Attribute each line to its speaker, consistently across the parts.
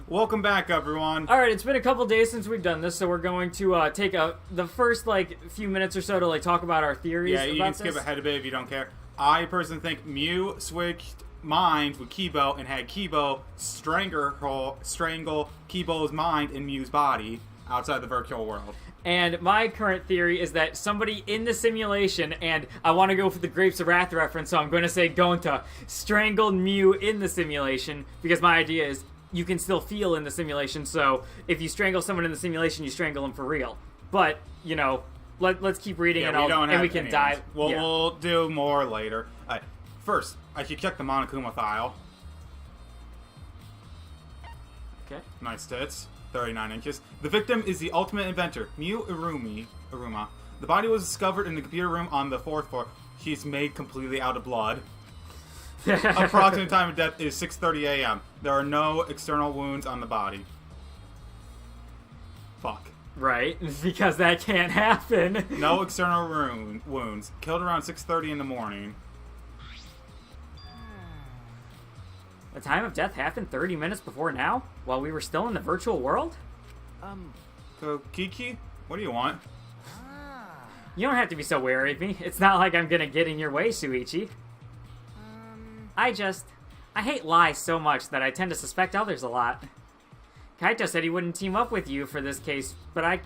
Speaker 1: Welcome back, everyone.
Speaker 2: All right, it's been a couple days since we've done this, so we're going to take the first few minutes or so to talk about our theories.
Speaker 1: Yeah, you can skip ahead a bit if you don't care. I personally think Mew switched minds with Kibo and had Kibo strangle Kibo's mind in Mew's body outside the virtual world.
Speaker 2: And my current theory is that somebody in the simulation, and I want to go for the Grapes of Wrath reference, so I'm going to say Gonta strangled Mew in the simulation, because my idea is you can still feel in the simulation, so if you strangle someone in the simulation, you strangle them for real. But, let's keep reading and we can dive.
Speaker 1: We'll do more later. First, I should check the Monokuma file.
Speaker 2: Okay.
Speaker 1: Nice tits. 39 inches. The victim is the ultimate inventor, Mew Iruma. The body was discovered in the computer room on the 4th floor. She's made completely out of blood. Approximate time of death is 6:30 a.m. There are no external wounds on the body. Fuck.
Speaker 2: Right, because that can't happen.
Speaker 1: No external wounds. Killed around 6:30 in the morning.
Speaker 2: The time of death happened 30 minutes before now, while we were still in the virtual world?
Speaker 1: So, Kiki, what do you want?
Speaker 2: You don't have to be so wary of me. It's not like I'm gonna get in your way, Shuichi. I hate lies so much that I tend to suspect others a lot. Kaito said he wouldn't team up with you for this case, but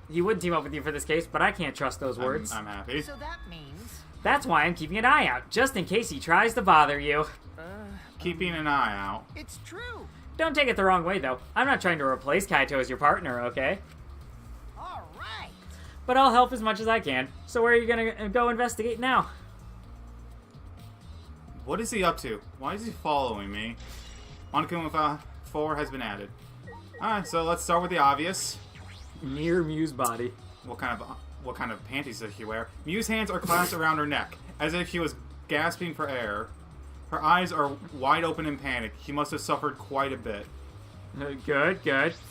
Speaker 2: he would team up with you for this case, but I can't trust those words.
Speaker 1: I'm happy.
Speaker 3: So that means...
Speaker 2: That's why I'm keeping an eye out, just in case he tries to bother you.
Speaker 1: Keeping an eye out.
Speaker 3: It's true.
Speaker 2: Don't take it the wrong way, though. I'm not trying to replace Kaito as your partner, okay?
Speaker 3: All right.
Speaker 2: But I'll help as much as I can. So where are you gonna go investigate now?
Speaker 1: What is he up to? Why is he following me? Monokuma 4 has been added. Alright, so let's start with the obvious.
Speaker 2: Near Mew's body.
Speaker 1: What kind of panties does she wear? Mew's hands are clasped around her neck, as if she was gasping for air. Her eyes are wide open in panic. She must have suffered quite a bit.
Speaker 2: Good.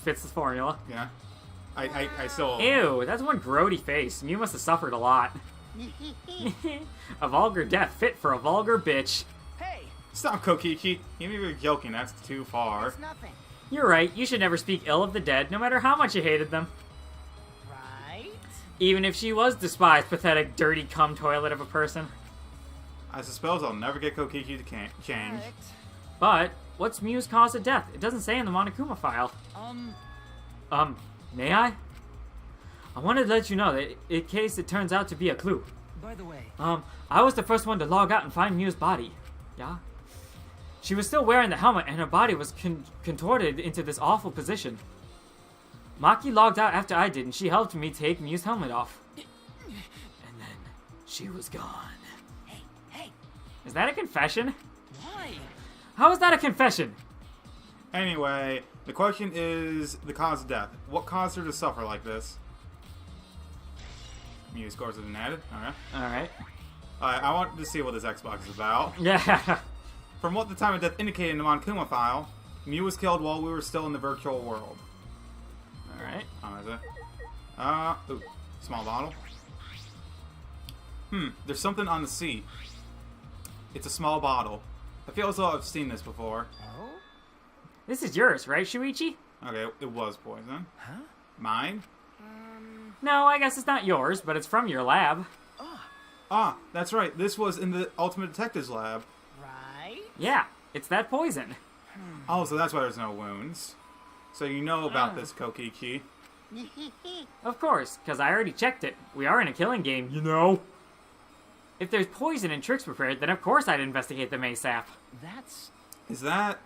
Speaker 2: Fits the formula.
Speaker 1: Yeah. I still...
Speaker 2: Ew, that's one grody face. Mew must have suffered a lot. A vulgar death fit for a vulgar bitch.
Speaker 3: Hey,
Speaker 1: Stop, Kokiki. You may be joking. That's too far.
Speaker 3: it's nothing.
Speaker 2: You're right, you should never speak ill of the dead, no matter how much you hated them.
Speaker 3: Right?
Speaker 2: Even if she was despised, pathetic, dirty cum toilet of a person.
Speaker 1: I suppose I'll never get Kokiki to change.
Speaker 3: Correct.
Speaker 2: But, what's Mew's cause of death? It doesn't say in the Monokuma file. May I? I wanted to let you know that in case it turns out to be a clue.
Speaker 3: By the way,
Speaker 2: I was the first one to log out and find Mew's body. Yeah? She was still wearing the helmet and her body was contorted into this awful position. Maki logged out after I did and she helped me take Mew's helmet off. And then she was gone.
Speaker 3: hey,
Speaker 2: Is that a confession?
Speaker 3: why?
Speaker 2: How is that a confession?
Speaker 1: Anyway, the question is the cause of death. What caused her to suffer like this? Mew scores have been added.
Speaker 2: Alright.
Speaker 1: I want to see what this Xbox is about.
Speaker 2: Yeah.
Speaker 1: From what the time of death indicated in the Monokuma file, Mew was killed while we were still in the virtual world.
Speaker 2: Alright.
Speaker 1: How is it? Ooh, small bottle. There's something on the seat. It's a small bottle. I feel as though I've seen this before.
Speaker 3: Oh?
Speaker 2: This is yours, right, Shuichi?
Speaker 1: Okay, it was poison.
Speaker 3: Huh?
Speaker 1: Mine?
Speaker 2: No, I guess it's not yours, but it's from your lab.
Speaker 1: Ah, that's right. This was in the Ultimate Detective's lab.
Speaker 3: Right?
Speaker 2: Yeah, it's that poison.
Speaker 1: Oh, so that's why there's no wounds. So you know about this, Kokiki.
Speaker 2: Of course, because I already checked it. We are in a killing game, you know. If there's poison and tricks prepared, then of course I'd investigate them ASAP.
Speaker 3: That's...
Speaker 1: Is that...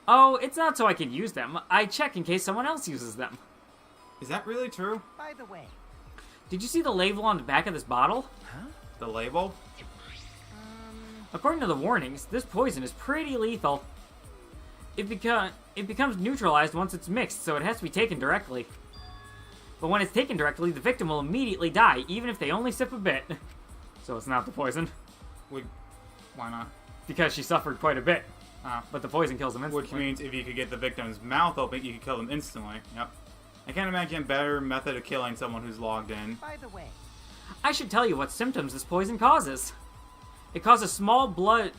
Speaker 2: Oh, it's not so I can use them. I check in case someone else uses them.
Speaker 1: Is that really true?
Speaker 3: By the way,
Speaker 2: Did you see the label on the back of this bottle?
Speaker 1: The label?
Speaker 2: According to the warnings, this poison is pretty lethal. It becomes neutralized once it's mixed, so it has to be taken directly. But when it's taken directly, the victim will immediately die, even if they only sip a bit. So it's not the poison.
Speaker 1: Why not?
Speaker 2: Because she suffered quite a bit. But the poison kills them instantly.
Speaker 1: Which means if you could get the victim's mouth open, you could kill them instantly. Yep. I can't imagine a better method of killing someone who's logged in.
Speaker 3: by the way,
Speaker 2: I should tell you what symptoms this poison causes. It causes a small blood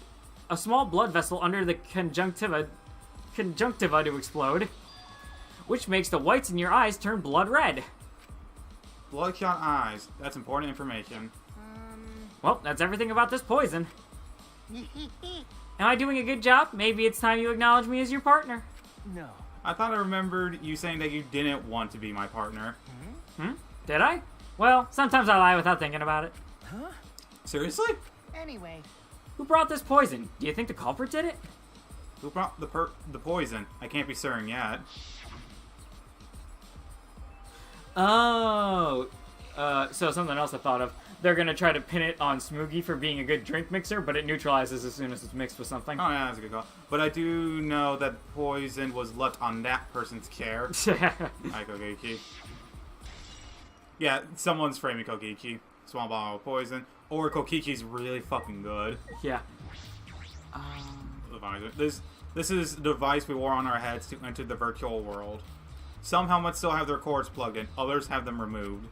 Speaker 2: vessel under the conjunctiva conjunctiva to explode, which makes the whites in your eyes turn blood red.
Speaker 1: Bloodshot eyes. That's important information.
Speaker 2: Well, that's everything about this poison. Am I doing a good job? Maybe it's time you acknowledge me as your partner.
Speaker 3: No.
Speaker 1: I thought I remembered you saying that you didn't want to be my partner.
Speaker 2: Did I? Well, sometimes I lie without thinking about it.
Speaker 3: Huh?
Speaker 1: Seriously?
Speaker 3: Anyway,
Speaker 2: Who brought this poison? Do you think the culprit did it?
Speaker 1: Who brought the poison? I can't be certain yet.
Speaker 2: Oh. So something else I thought of. They're gonna try to pin it on Smoogie for being a good drink mixer, but it neutralizes as soon as it's mixed with something.
Speaker 1: Oh yeah, that's a good call. But I do know that poison was left on that person's care. Hi, Kogeki. Yeah, someone's framing Kogeki. Small bottle of poison. Or Kokiki's really fucking good.
Speaker 2: Yeah.
Speaker 1: The visor. This is the device we wore on our heads to enter the virtual world. Some helmets still have their cords plugged in. Others have them removed.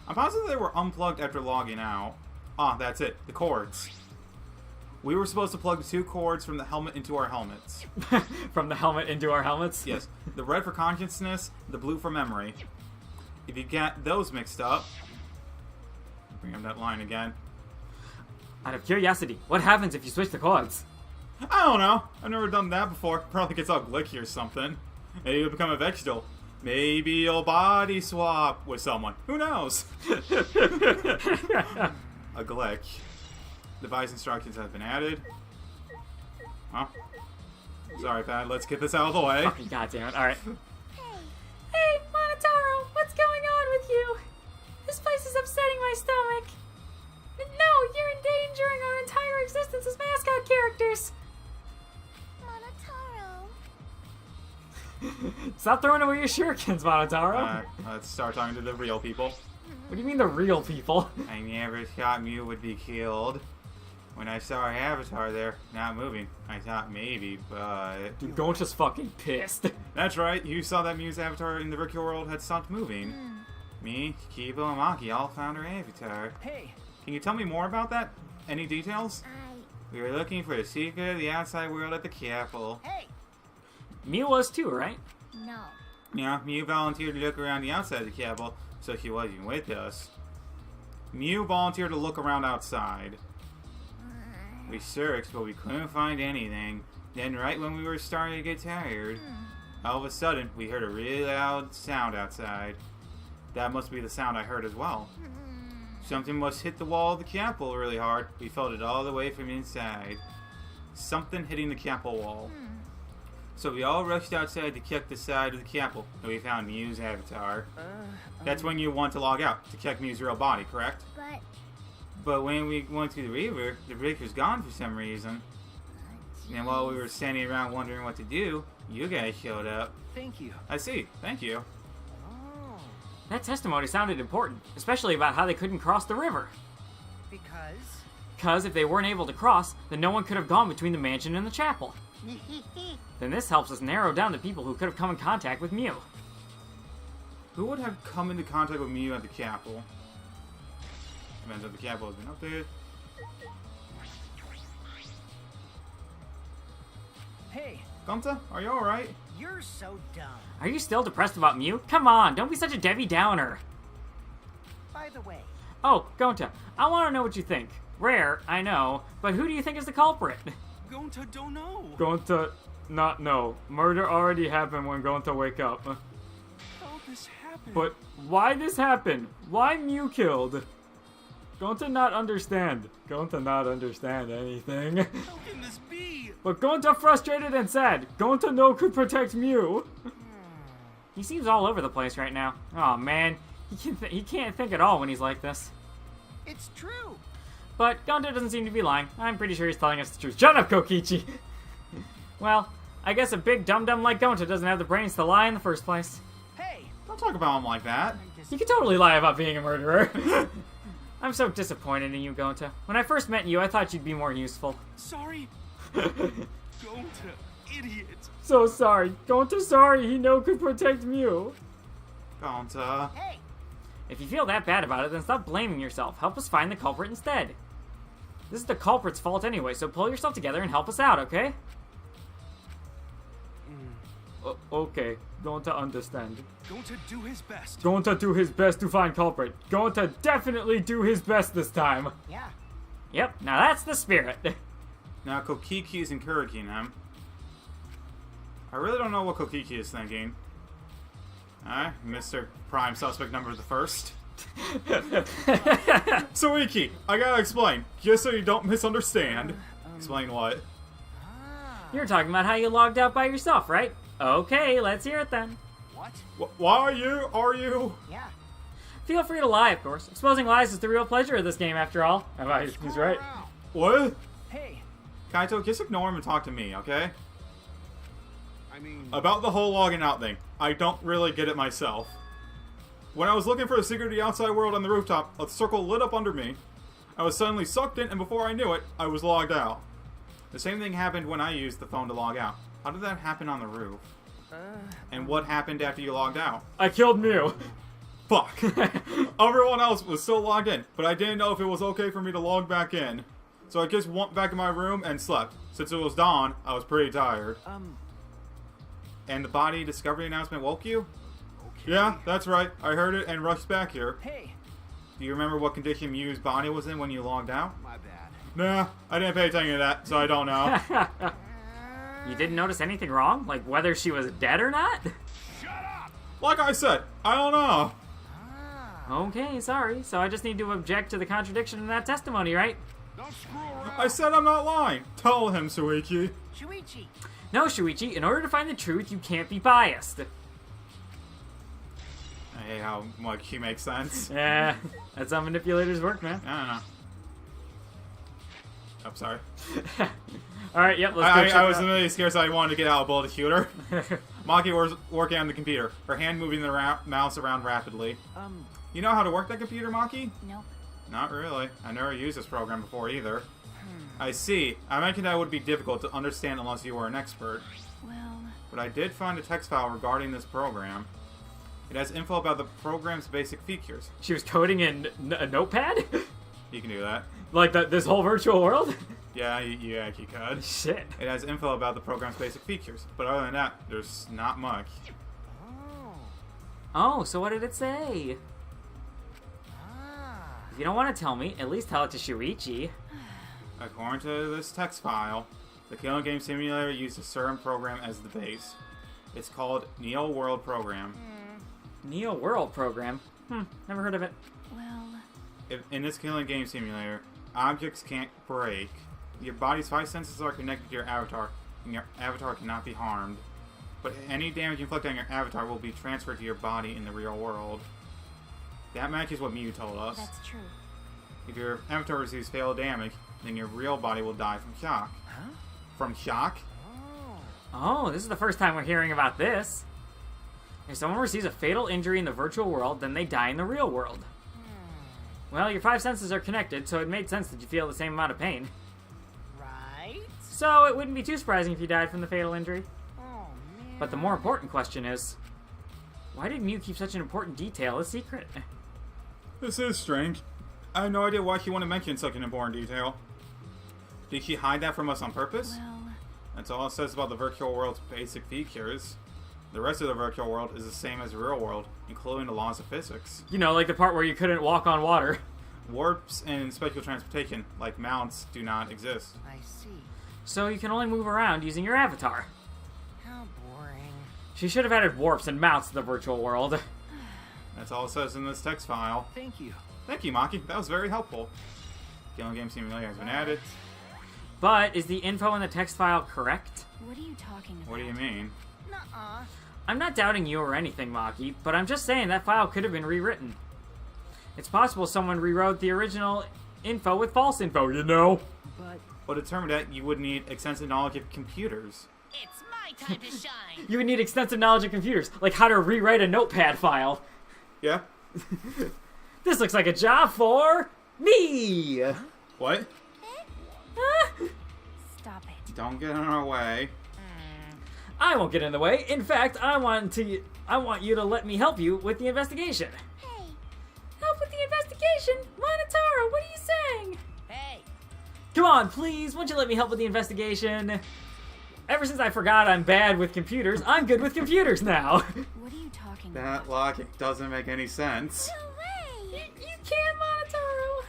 Speaker 1: I'm positive they were unplugged after logging out. Ah, that's it. The cords. We were supposed to plug the 2 cords from the helmet into our helmets.
Speaker 2: From the helmet into our helmets?
Speaker 1: Yes. The red for consciousness, the blue for memory. If you get those mixed up... Bring up that line again.
Speaker 2: Out of curiosity, what happens if you switch the cords?
Speaker 1: I don't know. I've never done that before. Probably gets all glitchy or something. Maybe you'll become a vegetable. Maybe you'll body swap with someone. Who knows? A glitch. Device instructions have been added. Huh? Sorry, Pat. Let's get this out of the way.
Speaker 2: Fucking goddamn it. Alright. Hey, Monotaro, what's going on with you? This place is upsetting my stomach. No, you're endangering our entire existence as mascot characters. Stop throwing away your shurikens, Monotaro.
Speaker 1: Let's start talking to the real people.
Speaker 2: What do you mean the real people?
Speaker 1: I never thought Mew would be killed. When I saw her avatar there, not moving, I thought maybe, but...
Speaker 2: Dude, Goncha's fucking pissed.
Speaker 1: That's right, you saw that Mew's avatar in the virtual world had stopped moving. Me, Kibo, and Maki all found her avatar.
Speaker 3: hey,
Speaker 1: Can you tell me more about that? Any details? We were looking for the secret of the outside world at the capital.
Speaker 3: hey,
Speaker 2: Mew was too, right?
Speaker 4: No.
Speaker 1: Yeah, Mew volunteered to look around the outside of the capital, so she wasn't with us. Mew volunteered to look around outside. We searched, but we couldn't find anything. Then right when we were starting to get tired, all of a sudden, we heard a really loud sound outside. That must be the sound I heard as well. Something must hit the wall of the capital really hard. We felt it all the way from inside. Something hitting the capital wall. So we all rushed outside to check the side of the capital, and we found Mew's avatar. That's when you want to log out, to check Mew's real body, correct? But when we went to the river, the bridge was gone for some reason. And while we were standing around wondering what to do, you guys showed up.
Speaker 3: thank you.
Speaker 1: I see. Thank you.
Speaker 3: Oh,
Speaker 2: That testimony sounded important, especially about how they couldn't cross the river.
Speaker 3: because...
Speaker 2: Because if they weren't able to cross, then no one could have gone between the mansion and the chapel. Then this helps us narrow down the people who could have come in contact with Mew.
Speaker 1: Who would have come into contact with Mew at the capital? Depends if the capital has been updated.
Speaker 3: Hey,
Speaker 1: Gunta, are you alright?
Speaker 3: you're so dumb.
Speaker 2: Are you still depressed about Mew? Come on, don't be such a Debbie Downer.
Speaker 3: By the way,
Speaker 2: Oh, Gonta, I want to know what you think. Rare, I know, but who do you think is the culprit?
Speaker 5: Gonta don't know.
Speaker 2: Gonta, not know. Murder already happened when Gonta wake up.
Speaker 5: How this happened?
Speaker 2: But why this happened? Why Mew killed? Gonta not understand. Gonta not understand anything.
Speaker 5: How can this be?
Speaker 2: But Gonta frustrated and sad. Gonta no could protect Mew. He seems all over the place right now. Oh man, he can't think at all when he's like this.
Speaker 3: it's true.
Speaker 2: But Gonta doesn't seem to be lying. I'm pretty sure he's telling us the truth. Shut up, Kokichi! Well, I guess a big dum-dum like Gonta doesn't have the brains to lie in the first place.
Speaker 3: Hey,
Speaker 1: Don't talk about him like that.
Speaker 3: I'm just...
Speaker 2: You could totally lie about being a murderer. I'm so disappointed in you, Gonta. When I first met you, I thought you'd be more useful.
Speaker 5: Sorry. Gonta, idiot.
Speaker 2: So sorry. Gonta sorry he no could protect Mew.
Speaker 1: Gunta.
Speaker 3: Hey,
Speaker 2: If you feel that bad about it, then stop blaming yourself. Help us find the culprit instead. This is the culprit's fault anyway, so pull yourself together and help us out, okay? Okay, going to understand.
Speaker 5: Going to do his best.
Speaker 2: Going to do his best to find culprit. Going to definitely do his best this time.
Speaker 3: Yeah.
Speaker 2: Yep, now that's the spirit.
Speaker 1: Now Kokiki is encouraging him. I really don't know what Kokiki is thinking. Alright, Mr. Prime Suspect number the first. Suiki, I gotta explain, just so you don't misunderstand. Explain what?
Speaker 2: You're talking about how you logged out by yourself, right? Okay, let's hear it then.
Speaker 3: What?
Speaker 1: Why are you?
Speaker 3: Yeah.
Speaker 2: Feel free to lie, of course. Exposing lies is the real pleasure of this game, after all. He's right.
Speaker 3: Around.
Speaker 1: What?
Speaker 3: Hey.
Speaker 1: Kaito, just ignore him and talk to me, okay?
Speaker 5: I mean,
Speaker 1: About the whole logging out thing, I don't really get it myself. When I was looking for a secret to the outside world on the rooftop, a circle lit up under me. I was suddenly sucked in, and before I knew it, I was logged out. The same thing happened when I used the phone to log out. How did that happen on the roof? And what happened after you logged out?
Speaker 2: I killed Mew.
Speaker 1: Fuck. Everyone else was still logged in, but I didn't know if it was okay for me to log back in. So I just went back in my room and slept. Since it was dawn, I was pretty tired. And the body discovery announcement woke you?
Speaker 5: okay.
Speaker 1: Yeah, that's right. I heard it and rushed back here.
Speaker 3: Hey.
Speaker 1: Do you remember what condition Mew's body was in when you logged out?
Speaker 5: My bad.
Speaker 1: Nah, I didn't pay attention to that, so I don't know.
Speaker 2: You didn't notice anything wrong? Like whether she was dead or not?
Speaker 5: Shut up!
Speaker 1: Like I said, I don't know.
Speaker 2: Okay, sorry. So I just need to object to the contradiction in that testimony, right?
Speaker 5: Don't screw around.
Speaker 1: I said I'm not lying. Tell him, Suiki.
Speaker 3: Shuichi.
Speaker 2: No, Shuichi, in order to find the truth, you can't be biased.
Speaker 1: I hate how much he makes sense.
Speaker 2: Yeah, that's how manipulators work, man.
Speaker 1: I don't know. I'm sorry.
Speaker 2: Alright, yep, let's go check
Speaker 1: I was
Speaker 2: it out.
Speaker 1: really scared, so I wanted to get out a bullet shooter. Maki was working on the computer, her hand moving the mouse around rapidly. You know how to work that computer, Maki?
Speaker 3: Nope.
Speaker 1: Not really. I never used this program before either. I see. I mentioned that it would be difficult to understand unless you were an expert.
Speaker 3: Well.
Speaker 1: But I did find a text file regarding this program. It has info about the program's basic features.
Speaker 2: She was coding in a notepad?
Speaker 1: You can do that.
Speaker 2: Like this whole virtual world?
Speaker 1: Yeah, you could.
Speaker 2: Shit.
Speaker 1: It has info about the program's basic features. But other than that, there's not much.
Speaker 2: Oh, so what did it say? If you don't want to tell me, at least tell it to Shuichi.
Speaker 1: According to this text file, the Killing Game Simulator used a certain program as the base. It's called Neo World Program.
Speaker 2: Neo World program? Never heard of it.
Speaker 3: Well.
Speaker 1: In this Killing Game Simulator, objects can't break. Your body's 5 senses are connected to your avatar, and your avatar cannot be harmed. But any damage inflicted on your avatar will be transferred to your body in the real world. That matches what Mew told us.
Speaker 3: That's true.
Speaker 1: If your avatar receives fatal damage, then your real body will die from shock.
Speaker 3: Huh?
Speaker 1: From shock?
Speaker 2: Oh, this is the first time we're hearing about this. If someone receives a fatal injury in the virtual world, then they die in the real world. Well, your 5 senses are connected, so it made sense that you feel the same amount of pain.
Speaker 3: Right?
Speaker 2: So it wouldn't be too surprising if you died from the fatal injury.
Speaker 3: Oh, man.
Speaker 2: But the more important question is, why did Mew keep such an important detail a secret?
Speaker 1: This is strange. I have no idea why she wanted to mention such an important detail. Did she hide that from us on purpose?
Speaker 3: Well.
Speaker 1: That's all it says about the virtual world's basic features. The rest of the virtual world is the same as the real world, including the laws of physics.
Speaker 2: You know, like the part where you couldn't walk on water.
Speaker 1: Warps and special transportation, like mounts, do not exist.
Speaker 3: I see.
Speaker 2: So you can only move around using your avatar.
Speaker 3: How boring.
Speaker 2: She should have added warps and mounts to the virtual world.
Speaker 1: That's all it says in this text file.
Speaker 5: Thank you.
Speaker 1: Thank you, Maki. That was very helpful. Killing Game Simulator has been added.
Speaker 2: But is the info in the text file correct?
Speaker 4: What are you talking about?
Speaker 1: What do you mean?
Speaker 3: Nuh-uh.
Speaker 2: I'm not doubting you or anything, Maki, but I'm just saying that file could have been rewritten. It's possible someone rewrote the original info with false info, you know?
Speaker 3: But.
Speaker 1: Well, to determine that, you would need extensive knowledge of computers.
Speaker 4: It's my time to shine.
Speaker 2: You would need extensive knowledge of computers, like how to rewrite a notepad file.
Speaker 1: Yeah?
Speaker 2: This looks like a job for me!
Speaker 1: What?
Speaker 4: Stop it.
Speaker 1: Don't get in our way.
Speaker 2: I won't get in the way. In fact, I want you to let me help you with the investigation.
Speaker 4: Hey.
Speaker 2: Help with the investigation? Monotaro, what are you saying?
Speaker 3: Hey.
Speaker 2: Come on, please. Won't you let me help with the investigation? Ever since I forgot I'm bad with computers, I'm good with computers now.
Speaker 4: What are you talking
Speaker 1: That
Speaker 4: about?
Speaker 1: logic doesn't make any sense.
Speaker 4: No way!
Speaker 2: You can't, Monotaro.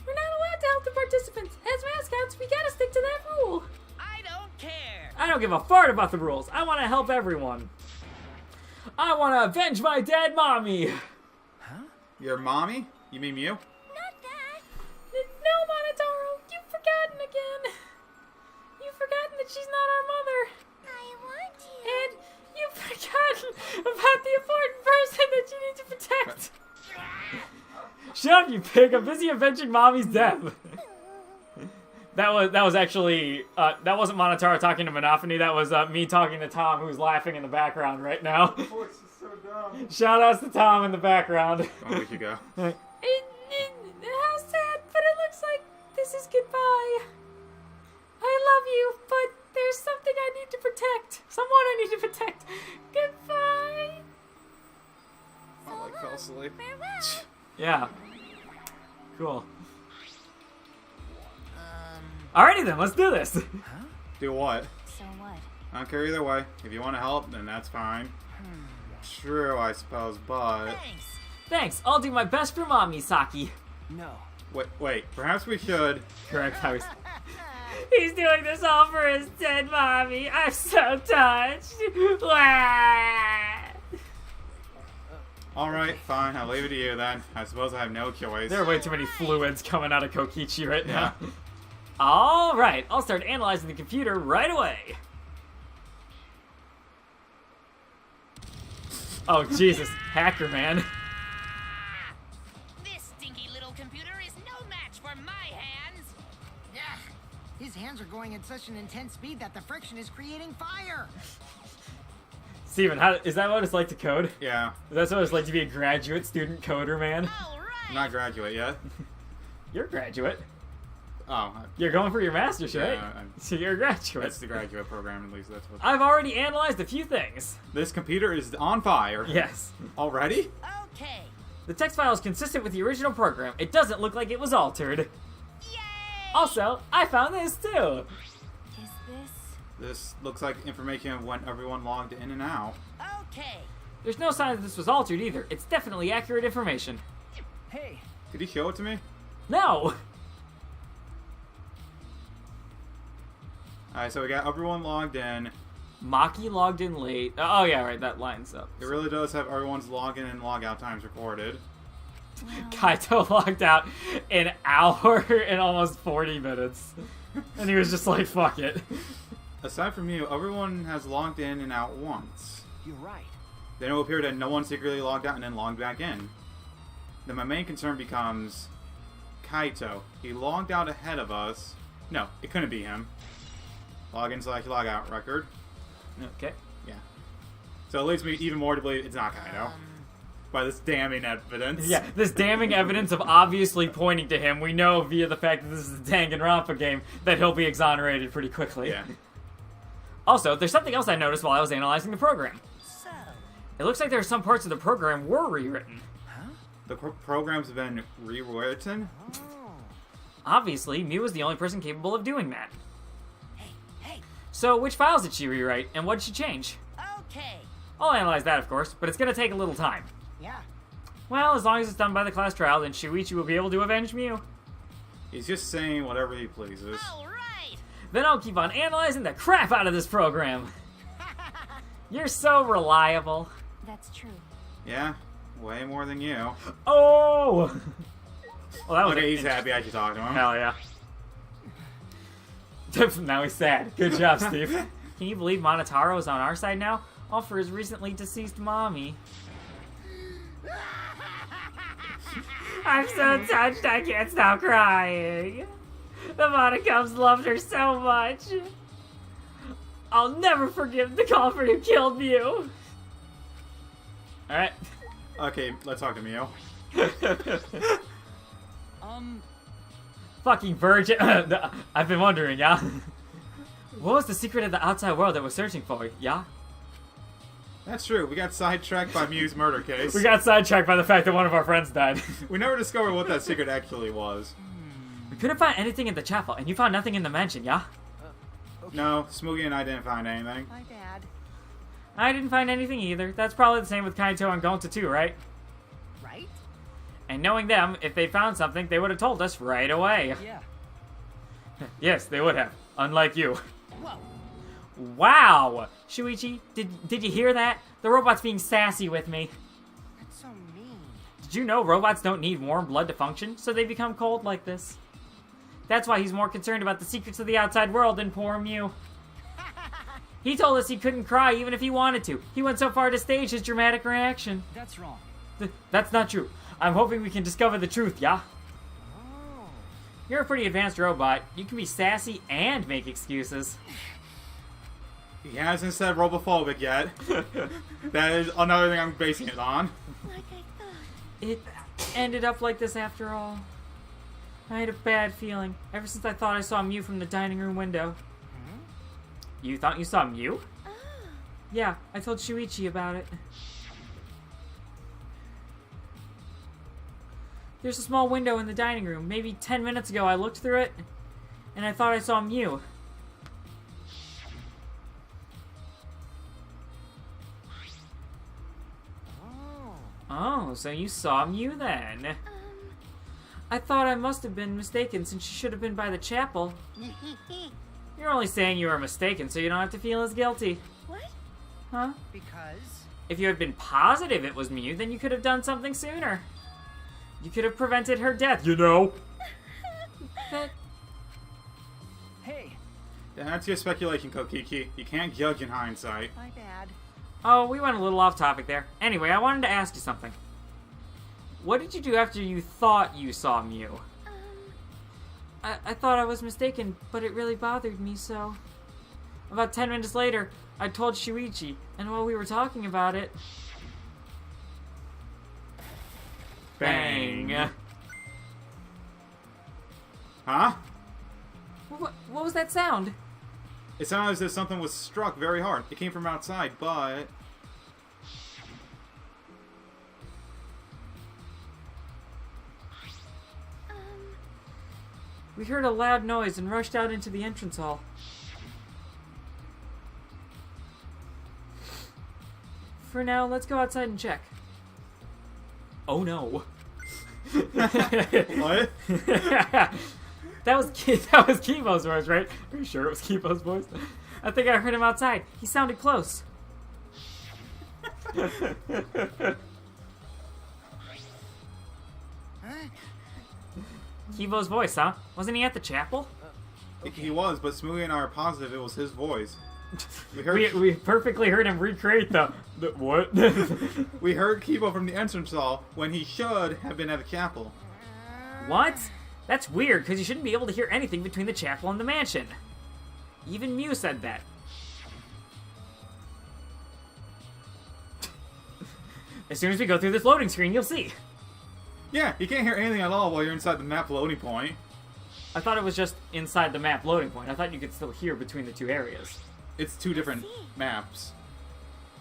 Speaker 2: We're not allowed to help the participants. As mascots, we gotta stick to that rule.
Speaker 3: I don't care.
Speaker 2: I don't give a fart about the rules. I want to help everyone. I want to avenge my dead mommy.
Speaker 1: Your mommy? You mean Mew?
Speaker 4: Not that.
Speaker 2: No, Monotaro, you've forgotten again. You've forgotten that she's not our mother.
Speaker 4: I want to.
Speaker 2: And you've forgotten about the important person that you need to protect. Shut up, you pig. I'm busy avenging mommy's death. That was actually, that wasn't Monotaro talking to Monophony. That was me talking to Tom, who's laughing in the background right now.
Speaker 1: voice is so dumb.
Speaker 2: Shout outs to Tom in the background.
Speaker 1: Oh, we could go.
Speaker 2: How sad, but it looks like this is goodbye. I love you, but there's something I need to protect. Someone I need to protect. Goodbye.
Speaker 1: I like fell asleep.
Speaker 4: Farewell.
Speaker 2: Yeah. Cool. Alrighty then, let's do this.
Speaker 1: Do what?
Speaker 4: So what?
Speaker 1: I don't care either way. If you want to help, then that's fine. True, I suppose, but...
Speaker 3: Thanks.
Speaker 2: Thanks, I'll do my best for mommy, Saki.
Speaker 3: No.
Speaker 1: Wait, perhaps we should...
Speaker 2: Correct, host. He's doing this all for his dead mommy. I'm so touched.
Speaker 1: Alright, fine, I'll leave it to you then. I suppose I have no choice.
Speaker 2: There are way too many fluids coming out of Kokichi right
Speaker 1: Yeah.
Speaker 2: now. Alright, I'll start analyzing the computer right away. Oh, Jesus. Hacker, man.
Speaker 4: This stinky little computer is no match for my hands.
Speaker 3: Yeah. His hands are going at such an intense speed that the friction is creating fire.
Speaker 2: Steven, is that what it's like to code?
Speaker 1: Yeah,
Speaker 2: Is that what it's like to be a graduate student coder, man?
Speaker 4: All right.
Speaker 1: I'm not graduate yet.
Speaker 2: You're a graduate.
Speaker 1: Oh,
Speaker 2: You're going for your master's, right?
Speaker 1: Yeah, I'm-
Speaker 2: So you're a graduate.
Speaker 1: that's the graduate program, at least that's what...
Speaker 2: I've already analyzed a few things.
Speaker 1: This computer is on fire.
Speaker 2: Yes.
Speaker 1: Already?
Speaker 4: Okay.
Speaker 2: The text file is consistent with the original program. It doesn't look like it was altered.
Speaker 4: Yay!
Speaker 2: Also, I found this too.
Speaker 4: Is this?
Speaker 1: This looks like information of when everyone logged in and out.
Speaker 4: Okay.
Speaker 2: There's no sign that this was altered either. It's definitely accurate information.
Speaker 3: Hey.
Speaker 1: Did he show it to me?
Speaker 2: No!
Speaker 1: Alright, so we got everyone logged in.
Speaker 2: Maki logged in late. Oh, yeah, right, that lines up.
Speaker 1: It really does have everyone's login and logout times recorded.
Speaker 4: Well,
Speaker 2: Kaito logged out an hour and almost 40 minutes. And he was just like, fuck it.
Speaker 1: Aside from you, everyone has logged in and out once.
Speaker 3: You're right.
Speaker 1: Then it will appear that no one secretly logged out and then logged back in. Then my main concern becomes Kaito. He logged out ahead of us. No, it couldn't be him. Login/logout record.
Speaker 2: Okay.
Speaker 1: Yeah. So it leads me even more to believe it's not Kaito. By this damning evidence.
Speaker 2: Yeah, this damning evidence of obviously pointing to him. We know via the fact that this is a Danganronpa game that he'll be exonerated pretty quickly.
Speaker 1: Yeah.
Speaker 2: Also, there's something else I noticed while I was analyzing the program.
Speaker 3: So.
Speaker 2: It looks like there are some parts of the program were rewritten.
Speaker 1: The programs have been rewritten.
Speaker 3: Oh.
Speaker 2: Obviously, Mew was the only person capable of doing that.
Speaker 4: hey.
Speaker 2: So, which files did she rewrite, and what did she change?
Speaker 4: Okay.
Speaker 2: I'll analyze that, of course, but it's gonna take a little time.
Speaker 3: Yeah.
Speaker 2: Well, as long as it's done by the class trial, then Shuichi will be able to avenge Mew.
Speaker 1: He's just saying whatever he pleases.
Speaker 4: All right.
Speaker 2: Then I'll keep on analyzing the crap out of this program. You're so reliable.
Speaker 4: That's true.
Speaker 1: Yeah, way more than you.
Speaker 2: Oh! Well, that was
Speaker 1: Okay, he's happy I should talk to him.
Speaker 2: Hell yeah. Now he's sad. Good job, Steve. Can you believe Monotaro is on our side now? All for his recently deceased mommy. I'm so touched I can't stop crying. The Monocoms loved her so much. I'll never forgive the culprit who killed you. Alright.
Speaker 1: Okay, let's talk to Mio.
Speaker 2: Fucking virgin. I've been wondering, yeah? What was the secret of the outside world that we're searching for, yeah?
Speaker 1: That's true. We got sidetracked by Mew's murder case.
Speaker 2: We got sidetracked by the fact that one of our friends died.
Speaker 1: We never discovered what that secret actually was.
Speaker 2: We couldn't find anything in the chapel, and you found nothing in the mansion, yeah?
Speaker 3: Okay.
Speaker 1: No, Smoogie and I didn't find anything.
Speaker 3: My bad.
Speaker 2: I didn't find anything either. That's probably the same with Kaito and Gonta too, right?
Speaker 3: Right?
Speaker 2: And knowing them, if they found something, they would have told us right away.
Speaker 3: Yeah.
Speaker 2: Yes, they would have. Unlike you.
Speaker 3: Whoa.
Speaker 2: Wow! Shuichi, did you hear that? The robot's being sassy with me.
Speaker 3: That's so mean.
Speaker 2: Did you know robots don't need warm blood to function, so they become cold like this? That's why he's more concerned about the secrets of the outside world than poor Mew. He told us he couldn't cry even if he wanted to. He went so far to stage his dramatic reaction.
Speaker 3: That's wrong.
Speaker 2: That's not true. I'm hoping we can discover the truth, yeah?
Speaker 3: Oh.
Speaker 2: You're a pretty advanced robot. You can be sassy and make excuses.
Speaker 1: He hasn't said robophobic yet. That is another thing I'm basing it on.
Speaker 4: Like I thought.
Speaker 2: It ended up like this after all. I had a bad feeling ever since I thought I saw Mew from the dining room window. You thought you saw Mew? Yeah, I told Shuichi about it. There's a small window in the dining room. Maybe 10 minutes ago I looked through it, and I thought I saw Mew. Oh, so you saw Mew then? I thought I must have been mistaken since she should have been by the chapel. You're only saying you were mistaken so you don't have to feel as guilty.
Speaker 4: What?
Speaker 2: Huh?
Speaker 3: Because?
Speaker 2: If you had been positive it was Mew, then you could have done something sooner. You could have prevented her death, you know. But
Speaker 3: Hey.
Speaker 1: That's your speculation, Kokiki. You can't judge in hindsight.
Speaker 3: My bad.
Speaker 2: oh, we went a little off topic there. Anyway, I wanted to ask you something. What did you do after you thought you saw Mew? I thought I was mistaken, but it really bothered me, so... About 10 minutes later, I told Shuichi, and while we were talking about it... Bang!
Speaker 1: Huh?
Speaker 2: What was that sound?
Speaker 1: It sounded as if something was struck very hard. It came from outside, but...
Speaker 2: We heard a loud noise and rushed out into the entrance hall. For now, let's go outside and check. Oh no.
Speaker 1: What?
Speaker 2: That was Kibo's voice, right? Are you sure it was Kibo's voice? I think I heard him outside. He sounded close. Kibo's voice, huh? Wasn't he at the chapel?
Speaker 1: He was, but Smoothie and I are positive it was his voice. We heard
Speaker 2: We perfectly heard him recreate the what?
Speaker 1: we heard Kibo from the entrance hall when he should have been at the chapel.
Speaker 2: What? That's weird, because you shouldn't be able to hear anything between the chapel and the mansion. Even Mew said that. As soon as we go through this loading screen, you'll see.
Speaker 1: Yeah, you can't hear anything at all while you're inside the map loading point.
Speaker 2: I thought it was just inside the map loading point. I thought you could still hear between the two areas.
Speaker 1: It's two different maps.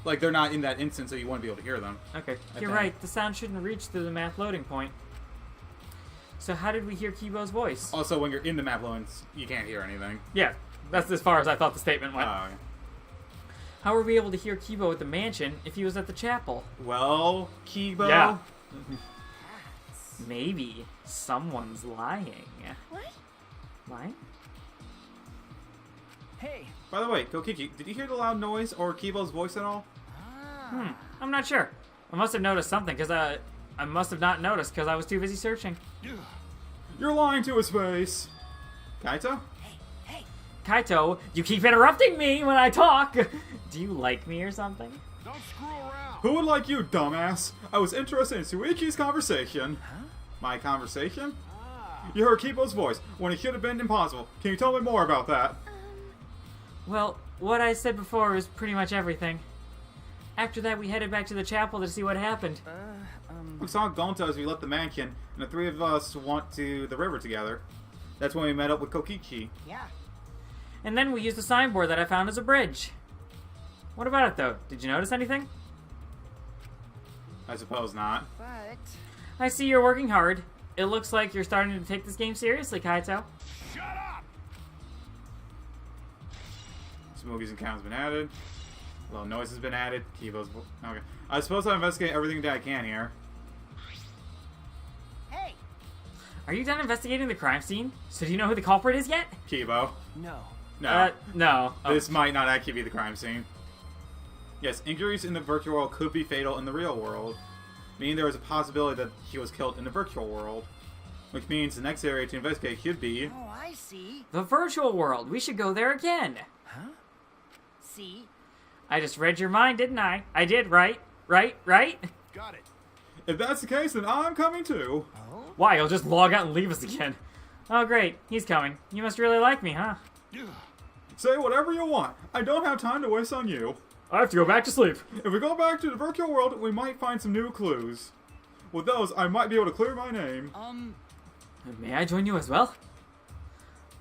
Speaker 1: Like, they're not in that instance, so you wouldn't be able to hear them.
Speaker 2: Okay,
Speaker 1: I
Speaker 2: you're
Speaker 1: think.
Speaker 2: right. The sound shouldn't reach through the map loading point. So how did we hear Kibo's voice?
Speaker 1: Also, when you're in the map loading, you can't hear anything.
Speaker 2: Yeah, that's as far as I thought the statement went.
Speaker 1: Oh,
Speaker 2: How were we able to hear Kibo at the mansion if he was at the chapel?
Speaker 1: well, Kibo.
Speaker 2: Yeah. Maybe someone's lying.
Speaker 4: What?
Speaker 2: Lying?
Speaker 3: Hey.
Speaker 1: By the way, Kokiki, did you hear the loud noise or Kibo's voice at all?
Speaker 2: I'm not sure. I must have noticed something because I must have not noticed because I was too busy searching.
Speaker 1: You're lying to his face. Kaito?
Speaker 3: Hey.
Speaker 2: Kaito, you keep interrupting me when I talk. Do you like me or something?
Speaker 5: Don't screw around.
Speaker 1: Who would like you, dumbass? I was interested in Suichi's conversation. Huh? My conversation? You heard Kibo's voice when it should have been impossible. Can you tell me more about that?
Speaker 2: Well, what I said before was pretty much everything. After that, we headed back to the chapel to see what happened.
Speaker 1: We saw Gonta as we left the mansion, and the three of us went to the river together. That's when we met up with Kokichi.
Speaker 3: Yeah.
Speaker 2: And then we used the signboard that I found as a bridge. What about it, though? Did you notice anything?
Speaker 1: I suppose not.
Speaker 3: But...
Speaker 2: I see you're working hard. It looks like you're starting to take this game seriously, Kaito.
Speaker 5: Shut up.
Speaker 1: Smokey's encounter has been added. Well, noise has been added. Kibo's... Okay. I suppose I'll investigate everything that I can here.
Speaker 3: Hey,
Speaker 2: Are you done investigating the crime scene? So do you know who the culprit is yet?
Speaker 1: Kibo.
Speaker 3: no.
Speaker 1: No.
Speaker 2: No. Oh.
Speaker 1: This might not actually be the crime scene. Yes, injuries in the virtual world could be fatal in the real world, meaning there is a possibility that he was killed in the virtual world. Which means the next area to investigate should be...
Speaker 3: Oh, I see.
Speaker 2: The virtual world. We should go there again.
Speaker 3: See?
Speaker 2: I just read your mind, didn't I? I did, right? Right?
Speaker 5: Got it.
Speaker 1: If that's the case, then I'm coming too.
Speaker 3: Oh?
Speaker 2: Why, you'll just log out and leave us again. Oh, great. He's coming. You must really like me, huh?
Speaker 1: Say whatever you want. I don't have time to waste on you.
Speaker 2: I have to go back to sleep.
Speaker 1: If we go back to the virtual world, we might find some new clues. With those, I might be able to clear my name.
Speaker 2: May I join you as well?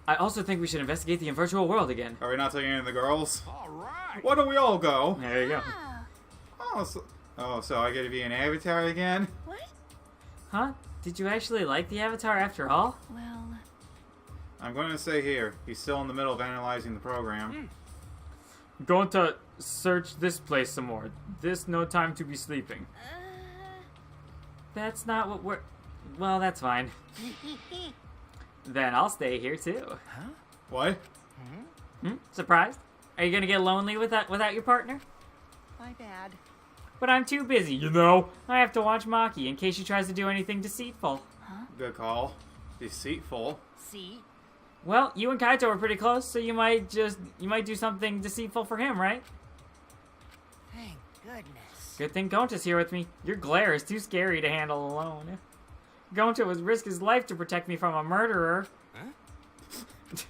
Speaker 2: I also think we should investigate the virtual world again.
Speaker 1: Are we not taking any of the girls?
Speaker 5: All right.
Speaker 1: Why don't we all go?
Speaker 2: There you go.
Speaker 1: So I get to be an avatar again?
Speaker 6: What?
Speaker 2: Huh? Did you actually like the Avatar after all?
Speaker 6: Well,
Speaker 1: I'm going to say here, he's still in the middle of analyzing the program.
Speaker 2: Going to search this place some more. This no time to be sleeping. That's not what we're... Well, that's fine. Then I'll stay here too.
Speaker 1: What?
Speaker 2: Surprised? Are you gonna get lonely without your partner?
Speaker 3: My bad.
Speaker 2: But I'm too busy, you know. I have to watch Maki in case she tries to do anything deceitful.
Speaker 1: Good call. Deceitful.
Speaker 3: See?
Speaker 2: Well, you and Kaito are pretty close, so you might do something deceitful for him, right?
Speaker 3: Thank goodness.
Speaker 2: Good thing Gonta's here with me. Your glare is too scary to handle alone. Gonta would risk his life to protect me from a murderer.
Speaker 5: Hey.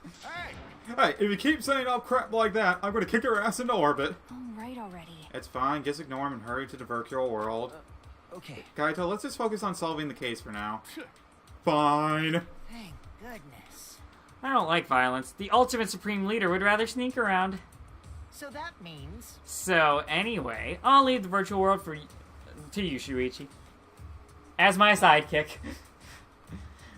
Speaker 1: Hey, if you keep saying up crap like that, I'm going to kick your ass into orbit.
Speaker 6: all right already.
Speaker 1: It's fine. Just ignore him and hurry to the virtual world.
Speaker 3: Okay.
Speaker 1: Kaito, let's just focus on solving the case for now. Fine.
Speaker 3: Thank goodness.
Speaker 2: I don't like violence. The ultimate supreme leader would rather sneak around.
Speaker 3: So that means...
Speaker 2: So, anyway, I'll leave the virtual world to you, Shuichi. As my sidekick.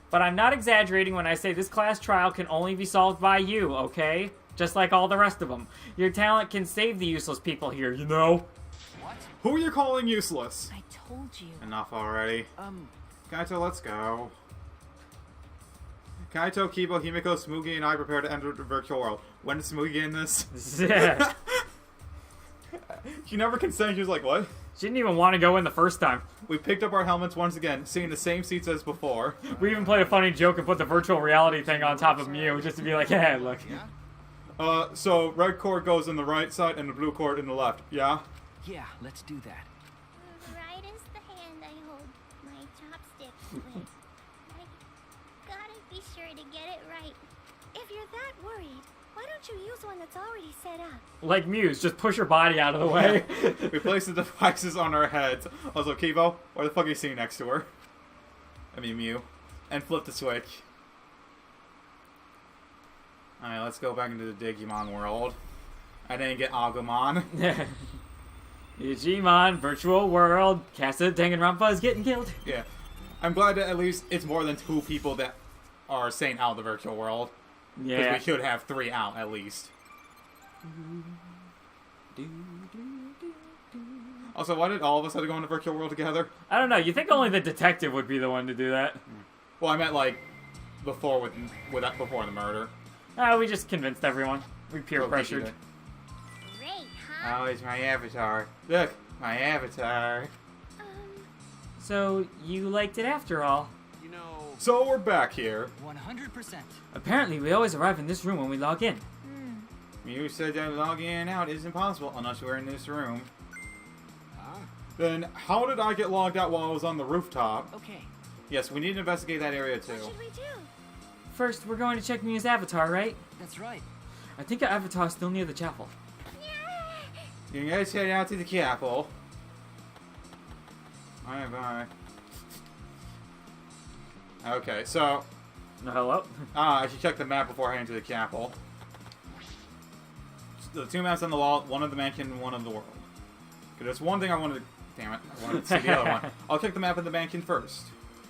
Speaker 2: But I'm not exaggerating when I say this class trial can only be solved by you, okay? Just like all the rest of them. Your talent can save the useless people here, you know?
Speaker 1: Who are you calling useless?
Speaker 6: I told you.
Speaker 1: Enough already. Kaito, let's go. Kaito, Kibo, Himiko, Smoogie, and I prepare to enter the virtual world. When did Smoogie get in this? She never consented. She was like, what?
Speaker 2: She didn't even want to go in the first time.
Speaker 1: We picked up our helmets once again, sitting in the same seats as before.
Speaker 2: We even played a funny joke and put the virtual reality thing on top of Mew just to be like, hey, look.
Speaker 1: So red cord goes in the right side and the blue cord in the left. Yeah?
Speaker 7: Yeah, let's do that.
Speaker 6: Right is the hand I hold my chopsticks with. I gotta be sure to get it right. If you're that worried, why don't you use one that's already set up?
Speaker 2: Like Muse, just push her body out of the way.
Speaker 1: We place the devices on our heads. Also, Kibo, why the fuck are you sitting next to her? I mean, Mew. And flip the switch. Alright, let's go back into the Digimon world. I didn't get Agumon.
Speaker 2: Digimon, virtual world, cast of Danganronpa is getting killed.
Speaker 1: Yeah. I'm glad that at least it's more than 2 people that are staying out of the virtual world. Because
Speaker 2: Yeah.
Speaker 1: we should have 3 out, at least. Also, why did all of us have to go in the virtual world together?
Speaker 2: I don't know, you think only the detective would be the one to do that?
Speaker 1: Well, I meant, like, before before the murder.
Speaker 2: We just convinced everyone. We peer pressured.
Speaker 6: Great, huh?
Speaker 1: Oh, it's my avatar. Look, my avatar.
Speaker 2: So, you liked it after all.
Speaker 5: You know,
Speaker 1: So we're back here.
Speaker 7: 100%.
Speaker 2: Apparently, we always arrive in this room when we log in.
Speaker 1: You said that logging in and out is impossible unless we're in this room.
Speaker 5: huh?
Speaker 1: Then how did I get logged out while I was on the rooftop?
Speaker 7: Okay.
Speaker 1: Yes, we need to investigate that area too.
Speaker 6: What should we do?
Speaker 2: First, we're going to check Mia's avatar, right?
Speaker 7: That's right.
Speaker 2: I think our avatar's still near the chapel.
Speaker 1: You guys head out to the chapel. Alright, bye. Okay, so
Speaker 2: Hello?
Speaker 1: I should check the map before heading to the chapel. The 2 maps on the wall, one of the mansion and one of the world. Okay, there's one thing I wanted to... Damn it, I wanted to see the other one. I'll check the map of the mansion first.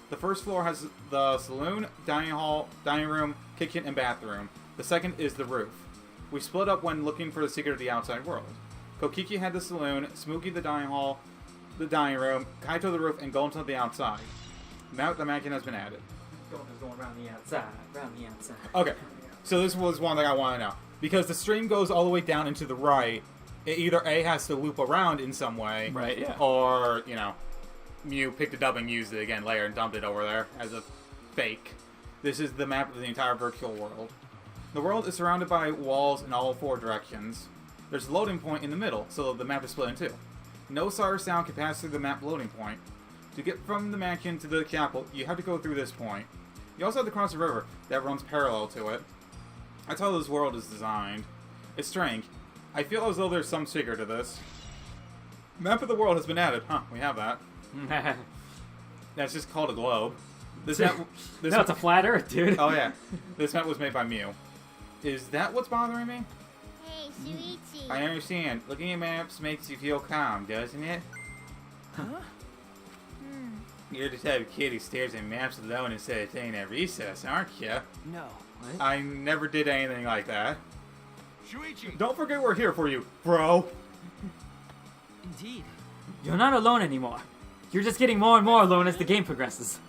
Speaker 1: The first floor has the saloon, dining hall, dining room, kitchen, and bathroom. The second is the roof. We split up when looking for the secret of the outside world. Kokiki had the saloon, Smokey the dining hall, the dining room, Kaito the roof, and Golden to the outside. Now the mansion has been added.
Speaker 2: Golden's going around the outside, around the outside.
Speaker 1: Okay, so this was one thing I want to know. Because the stream goes all the way down into the right, it either A, has to loop around in some way,
Speaker 2: Right, yeah.
Speaker 1: or, you know, Mew picked it up and used it again later and dumped it over there as a fake. This is the map of the entire virtual world. The world is surrounded by walls in all 4 directions. There's a loading point in the middle, so the map is split in 2. No siren sound can pass through the map loading point. To get from the mansion to the capital, you have to go through this point. You also have to cross a river that runs parallel to it. That's how this world is designed. It's strange. I feel as though there's some secret to this. Map of the world has been added. Huh, we have that. That's just called a globe. This map... This
Speaker 2: No, it's a flat Earth, dude.
Speaker 1: Oh yeah. This map was made by Mew. Is that what's bothering me?
Speaker 6: Hey, Shuichi.
Speaker 1: I understand. Looking at maps makes you feel calm, doesn't it?
Speaker 7: Huh?
Speaker 1: You're the type of kid who stares at maps alone instead of staying at recess, aren't you?
Speaker 7: No.
Speaker 1: I never did anything like that.
Speaker 5: Shuichi!
Speaker 1: Don't forget we're here for you, bro.
Speaker 7: Indeed.
Speaker 2: You're not alone anymore. You're just getting more and more alone as the game progresses.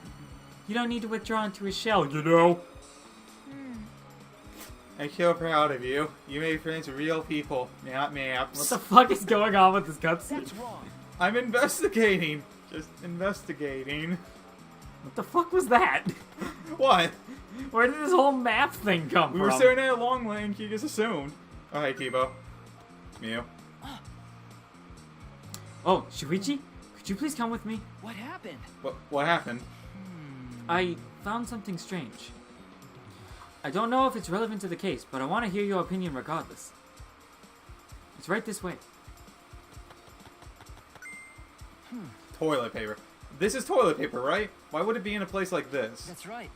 Speaker 2: You don't need to withdraw into a shell, you know?
Speaker 1: I'm so proud of you. You made friends with real people, not maps.
Speaker 2: What the fuck is going on with this cutscene?
Speaker 7: That's wrong.
Speaker 1: I'm investigating. Just investigating.
Speaker 2: What the fuck was that?
Speaker 1: What?
Speaker 2: Where did this whole map thing come
Speaker 1: We
Speaker 2: from?
Speaker 1: were staring at a long lane, you just assumed. Oh, hey, Kibo. Mew.
Speaker 2: Oh, Shuichi? Could you please come with me?
Speaker 7: What happened?
Speaker 1: What happened?
Speaker 2: I found something strange. I don't know if it's relevant to the case, but I want to hear your opinion regardless. It's right this way.
Speaker 1: Toilet paper. This is toilet paper, right? Why would it be in a place like this?
Speaker 7: That's right.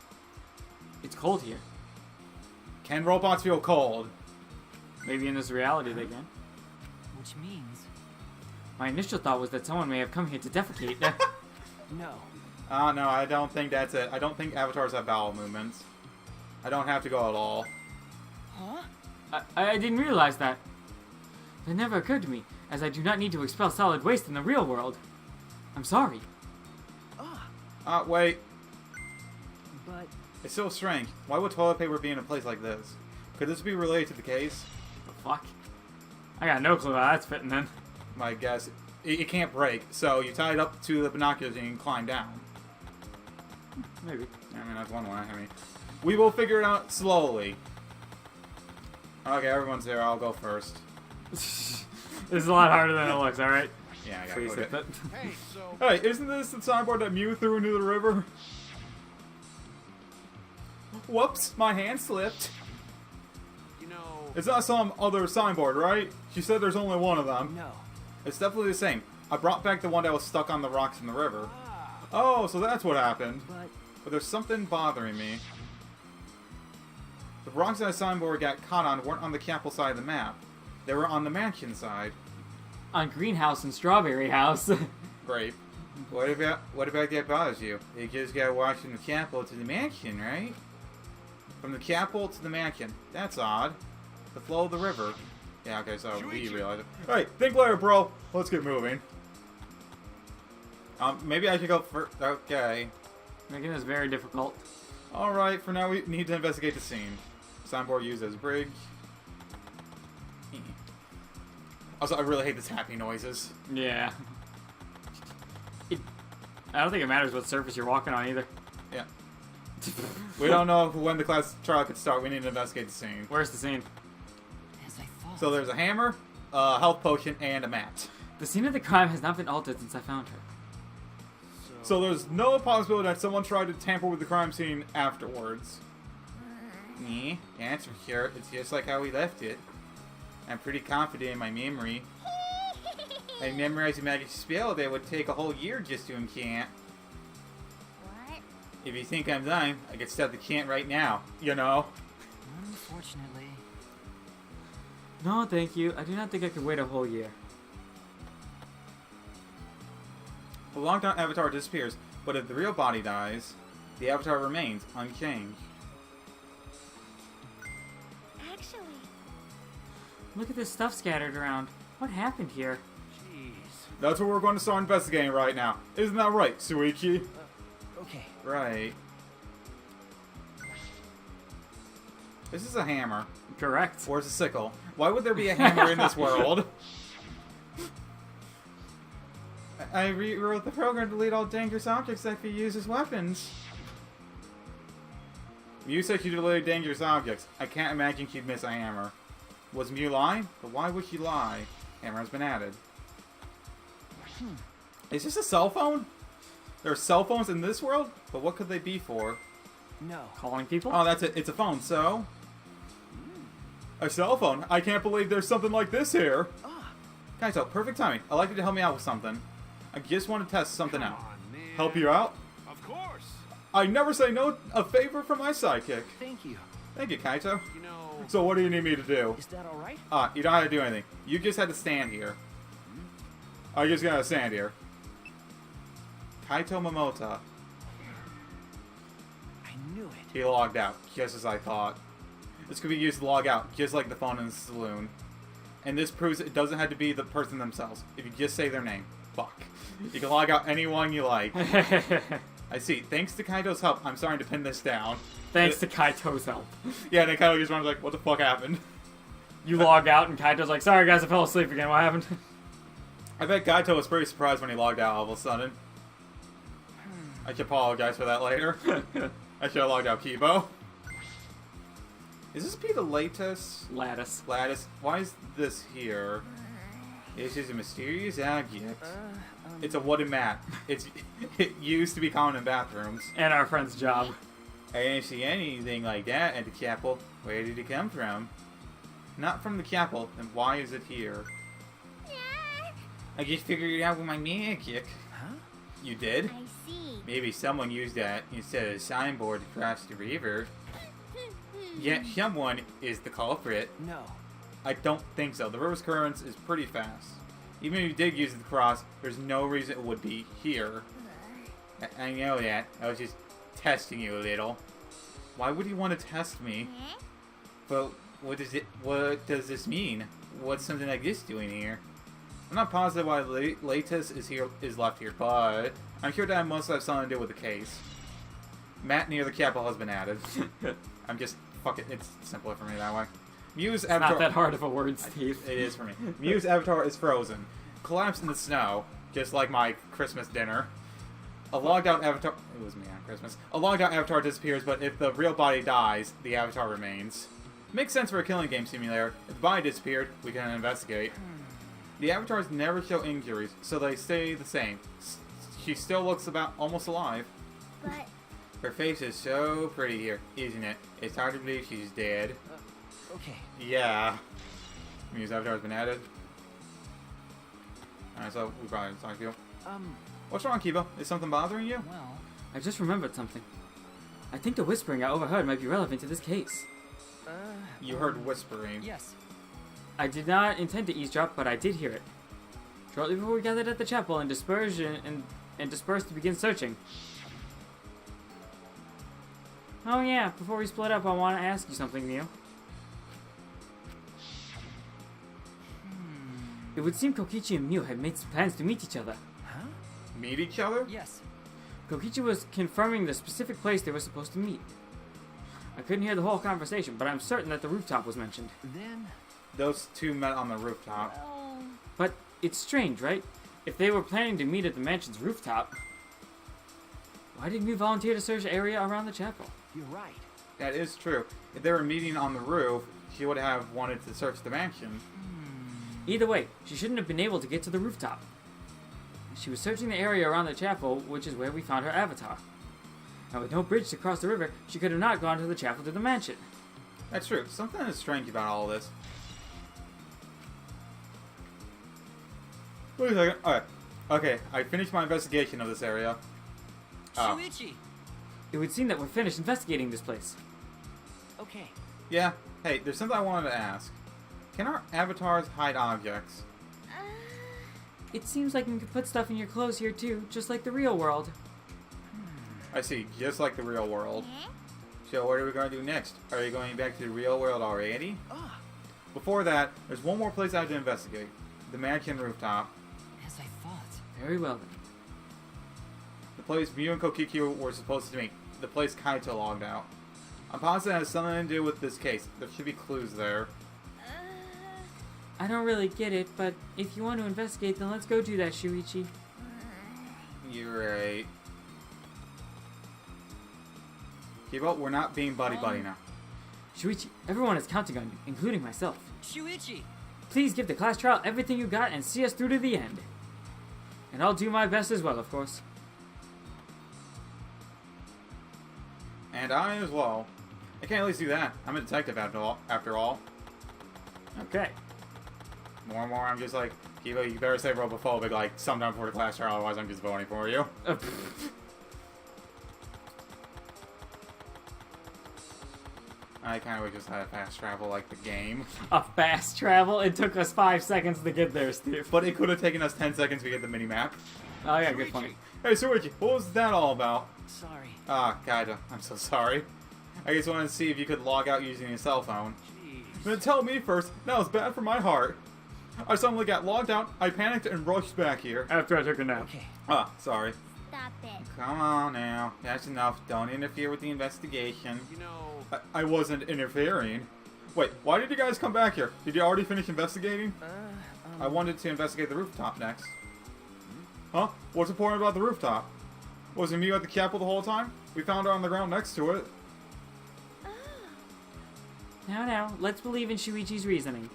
Speaker 2: It's cold here.
Speaker 1: Can robots feel cold?
Speaker 2: Maybe in this reality they can.
Speaker 7: Which means
Speaker 2: My initial thought was that someone may have come here to defecate.
Speaker 7: no.
Speaker 1: No, I don't think that's it. I don't think avatars have bowel movements. I don't have to go at all.
Speaker 7: Huh?
Speaker 2: I didn't realize that. That never occurred to me, as I do not need to expel solid waste in the real world. I'm sorry.
Speaker 1: Wait.
Speaker 7: But
Speaker 1: It's so strange. Why would toilet paper be in a place like this? Could this be related to the case?
Speaker 2: The fuck? I got no clue how that's fitting in.
Speaker 1: My guess. It can't break, so you tie it up to the binoculars and you can climb down.
Speaker 2: Maybe.
Speaker 1: I mean, that's one way. I mean, we will figure it out slowly. Okay, everyone's there. I'll go first.
Speaker 2: This is a lot harder than it looks, alright?
Speaker 1: Yeah, I
Speaker 2: Face
Speaker 1: gotta
Speaker 2: it.
Speaker 1: go.
Speaker 5: Hey, so
Speaker 1: Hey, isn't this the signboard that Mew threw into the river? Whoops, my hand slipped.
Speaker 5: you know,
Speaker 1: It's not some other signboard, right? She said there's only one of them.
Speaker 7: no.
Speaker 1: It's definitely the same. I brought back the one that was stuck on the rocks in the river. Oh, so that's what happened. But there's something bothering me. The rocks that signboard got caught on weren't on the capital side of the map. They were on the mansion side.
Speaker 2: On Greenhouse and Strawberry House.
Speaker 1: Great. What about that bothers you? You just gotta walk from the capital to the mansion, right? From the capital to the mansion. That's odd. The flow of the river. Yeah, okay, so we realize it. Alright, think later, bro. Let's get moving. Maybe I should go first. Okay.
Speaker 2: Making this very difficult.
Speaker 1: Alright, for now we need to investigate the scene. Signboard used as bridge. Also, I really hate the tapping noises.
Speaker 2: Yeah. I don't think it matters what surface you're walking on either.
Speaker 1: Yeah. We don't know when the class trial could start. We need to investigate the scene.
Speaker 2: Where's the scene?
Speaker 7: As I thought.
Speaker 1: So there's a hammer, a health potion, and a mat.
Speaker 2: The scene of the crime has not been altered since I found her.
Speaker 1: So there's no possibility that someone tried to tamper with the crime scene afterwards. Yeah, that's for sure. It's just like how we left it. I'm pretty confident in my memory. I memorized a magic spell that would take a whole year just to enchant.
Speaker 6: What?
Speaker 1: If you think I'm lying, I could start the chant right now. You know?
Speaker 7: Unfortunately.
Speaker 2: No, thank you. I do not think I could wait a whole year.
Speaker 1: The lockdown avatar disappears, but if the real body dies, the avatar remains unchanged.
Speaker 6: Actually,
Speaker 2: Look at this stuff scattered around. What happened here?
Speaker 5: Jeez.
Speaker 1: That's what we're going to start investigating right now. Isn't that right, Suichi?
Speaker 7: Okay.
Speaker 1: Right. This is a hammer.
Speaker 2: Correct.
Speaker 1: Or it's a sickle. Why would there be a hammer in this world? I rewrote the program to delete all dangerous objects that could be used as weapons. Mew said she deleted dangerous objects. I can't imagine she'd miss a hammer. Was Mew lying? But why would she lie? Hammer has been added. Is this a cell phone? There are cell phones in this world? But what could they be for?
Speaker 7: No.
Speaker 2: Calling people?
Speaker 1: Oh, that's it. It's a phone, so... A cell phone? I can't believe there's something like this here.
Speaker 7: Ah.
Speaker 1: Kaito, perfect timing. I'd like you to help me out with something. I just want to test something
Speaker 5: Come
Speaker 1: out.
Speaker 5: on, man.
Speaker 1: Help you out?
Speaker 5: Of course.
Speaker 1: I never say no a favor from my sidekick.
Speaker 7: Thank you.
Speaker 1: Thank you, Kaito.
Speaker 5: You know.
Speaker 1: So what do you need me to do?
Speaker 7: Is that all right?
Speaker 1: You don't have to do anything. You just had to stand here. I just gotta stand here. Kaito Momota.
Speaker 7: I knew it.
Speaker 1: He logged out, just as I thought. This could be used to log out, just like the phone in the saloon. And this proves it doesn't have to be the person themselves. If you just say their name. Fuck. You can log out anyone you like. I see. Thanks to Kaito's help, I'm starting to pin this down.
Speaker 2: Thanks to Kaito's help.
Speaker 1: Yeah, and then Kaito just runs like, what the fuck happened?
Speaker 2: You log out and Kaito's like, sorry guys, I fell asleep again. What happened?
Speaker 1: I bet Kaito was pretty surprised when he logged out all of a sudden. I should apologize for that later. I should have logged out Kibo. Is this be the latest?
Speaker 2: Lattice.
Speaker 1: Lattice. Why is this here? This is a mysterious object. It's a wooden mat. It used to be common in bathrooms.
Speaker 2: And our friend's job.
Speaker 1: I didn't see anything like that at the chapel. Where did it come from? Not from the chapel. Then why is it here? I just figured it out with my magic.
Speaker 7: Huh?
Speaker 1: You did?
Speaker 6: I see.
Speaker 1: Maybe someone used that instead of a signboard to cross the river. Yet someone is the culprit.
Speaker 7: No.
Speaker 1: I don't think so. The river's currents is pretty fast. Even if you did use it to cross, there's no reason it would be here. I know that. I was just testing you a little. Why would you want to test me? But what does this mean? What's something like this doing here? I'm not positive why Latus is left here, but I'm sure that must have something to do with the case. Mat near the chapel has been added. I'm just fuck it. It's simpler for me that way. Mew's avatar.
Speaker 2: Not that hard of a word, Steve.
Speaker 1: It is for me. Mew's avatar is frozen, collapsed in the snow, just like my Christmas dinner. A logged out avatar. It was me on Christmas. A logged out avatar disappears, but if the real body dies, the avatar remains. Makes sense for a killing game simulator. If the body disappeared, we can investigate. The avatars never show injuries, so they stay the same. She still looks about almost alive.
Speaker 6: But
Speaker 1: Her face is so pretty here, isn't it? It's hard to believe she's dead.
Speaker 7: Okay.
Speaker 1: Yeah. Mew's avatar has been added. Alright, so we probably need to talk to you. What's wrong, Kiba? Is something bothering you?
Speaker 7: Well.
Speaker 2: I just remembered something. I think the whispering I overheard might be relevant to this case.
Speaker 1: You heard whispering.
Speaker 7: Yes.
Speaker 2: I did not intend to eavesdrop, but I did hear it. Shortly before we gathered at the chapel and dispersed to begin searching. Oh yeah, before we split up, I want to ask you something, Mew. It would seem Kokichi and Mew had made some plans to meet each other.
Speaker 7: Huh?
Speaker 1: Meet each other?
Speaker 7: Yes.
Speaker 2: Kokichi was confirming the specific place they were supposed to meet. I couldn't hear the whole conversation, but I'm certain that the rooftop was mentioned.
Speaker 7: Then.
Speaker 1: Those two met on the rooftop.
Speaker 6: oh,
Speaker 2: But it's strange, right? If they were planning to meet at the mansion's rooftop, why did Mew volunteer to search the area around the chapel?
Speaker 7: You're right.
Speaker 1: That is true. If they were meeting on the roof, she would have wanted to search the mansion.
Speaker 2: Either way, she shouldn't have been able to get to the rooftop. She was searching the area around the chapel, which is where we found her avatar. And with no bridge to cross the river, she could have not gone to the chapel to the mansion.
Speaker 1: That's true. Something is strange about all this. Wait a second. Alright. Okay, I finished my investigation of this area. Oh.
Speaker 7: Shuichi.
Speaker 2: It would seem that we're finished investigating this place.
Speaker 7: Okay.
Speaker 1: Yeah. Hey, there's something I wanted to ask. Can our avatars hide objects?
Speaker 2: It seems like you can put stuff in your clothes here too, just like the real world.
Speaker 1: I see, just like the real world.
Speaker 6: eh?
Speaker 1: So what are we going to do next? Are you going back to the real world already?
Speaker 7: Ah.
Speaker 1: before that, there's one more place I have to investigate. The mansion rooftop.
Speaker 7: As I thought.
Speaker 2: Very well then.
Speaker 1: The place Mew and Kokiku were supposed to meet. The place Kaito logged out. I'm positive it has something to do with this case. There should be clues there.
Speaker 2: I don't really get it, but if you want to investigate, then let's go do that, Shuichi.
Speaker 1: You're right. Kibo, we're not being buddy-buddy now.
Speaker 2: Shuichi, everyone is counting on you, including myself.
Speaker 7: Shuichi!
Speaker 2: Please give the class trial everything you got and see us through to the end. And I'll do my best as well, of course.
Speaker 1: And I as well. I can't at least do that. I'm a detective after all.
Speaker 2: Okay.
Speaker 1: More and more, I'm just like, Kibo, you better say robophobic like sometime before the class trial, otherwise I'm just voting for you. I kind of just had a fast travel like the game.
Speaker 2: A fast travel? It took us 5 seconds to get there, Steve.
Speaker 1: But it could have taken us 10 seconds to get the mini-map.
Speaker 2: Oh yeah, good point.
Speaker 1: Hey, Suichi, what was that all about?
Speaker 7: Sorry.
Speaker 1: Ah, Kaito, I'm so sorry. I just wanted to see if you could log out using your cell phone.
Speaker 7: Jeez.
Speaker 1: Then tell me first, that was bad for my heart. I suddenly got logged out, I panicked and rushed back here.
Speaker 2: After I took a nap.
Speaker 7: Okay.
Speaker 1: Ah, sorry.
Speaker 6: Stop it.
Speaker 1: Come on now, that's enough. Don't interfere with the investigation.
Speaker 5: You know,
Speaker 1: I wasn't interfering. Wait, why did you guys come back here? Did you already finish investigating? I wanted to investigate the rooftop next. Huh? What's important about the rooftop? Wasn't Mew at the chapel the whole time? We found her on the ground next to it.
Speaker 2: Now, let's believe in Shuichi's reasoning.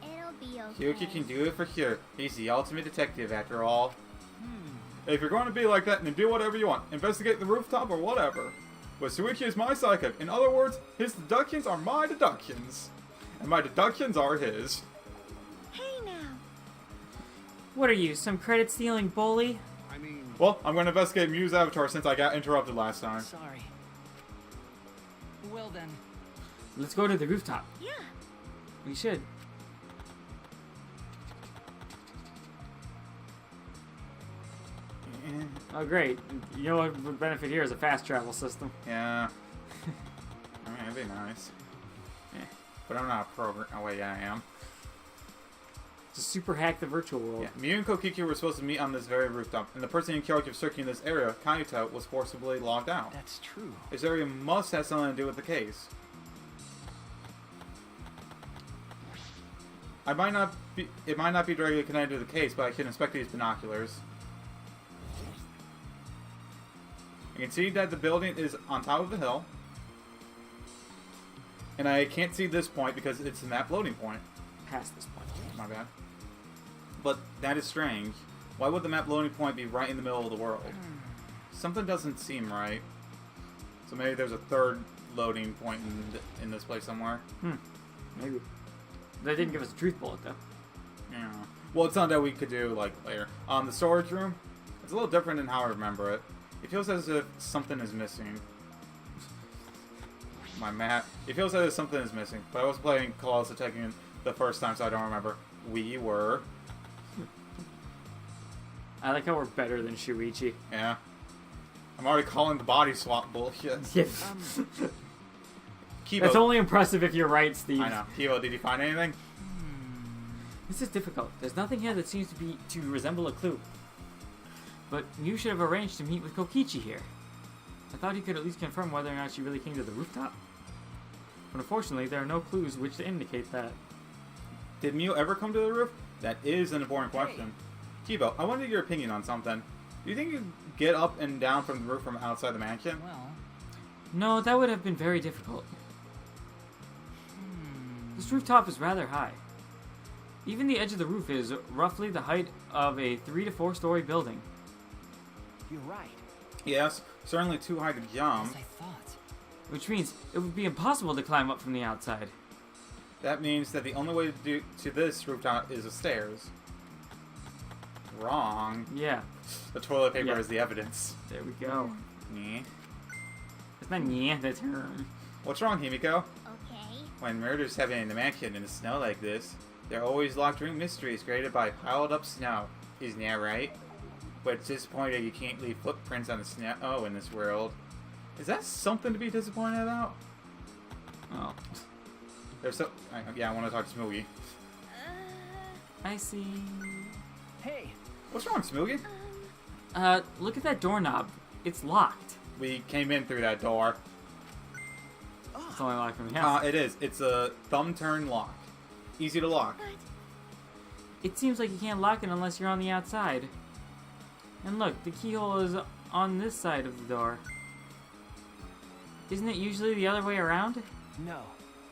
Speaker 6: It'll be okay.
Speaker 1: Kyuki can do it for sure. He's the ultimate detective after all. If you're going to be like that, then do whatever you want. Investigate the rooftop or whatever. But Suichi is my psychic. In other words, his deductions are my deductions. And my deductions are his.
Speaker 6: Hey now.
Speaker 2: What are you, some credit-stealing bully?
Speaker 5: I mean,
Speaker 1: Well, I'm going to investigate Mew's avatar since I got interrupted last time.
Speaker 7: Sorry. Well then.
Speaker 2: Let's go to the rooftop.
Speaker 6: Yeah.
Speaker 2: We should. Oh, great. You know what would benefit here is a fast travel system.
Speaker 1: Yeah. I mean, it'd be nice. But I'm not a program. Oh, wait, yeah, I am.
Speaker 2: Just super hack the virtual world.
Speaker 1: Yeah. Mew and Kokiku were supposed to meet on this very rooftop, and the person in charge of searching this area, Kaito, was forcibly locked out.
Speaker 7: That's true.
Speaker 1: This area must have something to do with the case. It might not be directly connected to the case, but I can inspect these binoculars. You can see that the building is on top of the hill. And I can't see this point because it's the map loading point.
Speaker 2: Past this point.
Speaker 1: My bad. But that is strange. Why would the map loading point be right in the middle of the world? Something doesn't seem right. So maybe there's a third loading point in this place somewhere.
Speaker 2: Maybe. They didn't give us a truth bullet, though.
Speaker 1: Yeah. Well, it's something that we could do like later. The storage room. It's a little different than how I remember it. It feels as if something is missing. My map. It feels as if something is missing. But I was playing Call of Tekken the first time, so I don't remember. We were.
Speaker 2: I like how we're better than Shuichi.
Speaker 1: Yeah. I'm already calling the body swap bullshit.
Speaker 2: Yeah.
Speaker 1: Kibo.
Speaker 2: That's only impressive if you're right, Steve.
Speaker 1: I know. Kibo, did you find anything?
Speaker 2: This is difficult. There's nothing here that seems to resemble a clue. But you should have arranged to meet with Kokichi here. I thought he could at least confirm whether or not she really came to the rooftop. But unfortunately, there are no clues which to indicate that.
Speaker 1: Did Mew ever come to the roof? That is an important question. Kibo, I wanted your opinion on something. Do you think you could get up and down from the roof from outside the mansion?
Speaker 7: Well.
Speaker 2: No, that would have been very difficult. This rooftop is rather high. Even the edge of the roof is roughly the height of a 3 to 4 story building.
Speaker 7: You're right.
Speaker 1: Yes, certainly too high to jump.
Speaker 7: As I thought.
Speaker 2: Which means it would be impossible to climb up from the outside.
Speaker 1: That means that the only way to this rooftop is the stairs. Wrong.
Speaker 2: Yeah,
Speaker 1: The toilet paper
Speaker 2: Yeah.
Speaker 1: is the evidence.
Speaker 2: there we go.
Speaker 1: Nah.
Speaker 2: It's not yeah, that's her.
Speaker 1: What's wrong, Himiko?
Speaker 6: Okay.
Speaker 1: When murders happen in the mansion in the snow like this, there are always locked room mysteries created by piled up snow. Isn't that right? But it's disappointing you can't leave footprints on the snow in this world. Is that something to be disappointed about?
Speaker 2: Oh.
Speaker 1: There's so... yeah, I want to talk to Smoogie.
Speaker 2: I see.
Speaker 7: Hey,
Speaker 1: What's wrong, Smoogie?
Speaker 2: Look at that doorknob. It's locked.
Speaker 1: We came in through that door.
Speaker 2: It's only locked from the house.
Speaker 1: It is. It's a thumb turn lock. Easy to lock.
Speaker 6: But
Speaker 2: It seems like you can't lock it unless you're on the outside. And look, the keyhole is on this side of the door. Isn't it usually the other way around?
Speaker 7: no.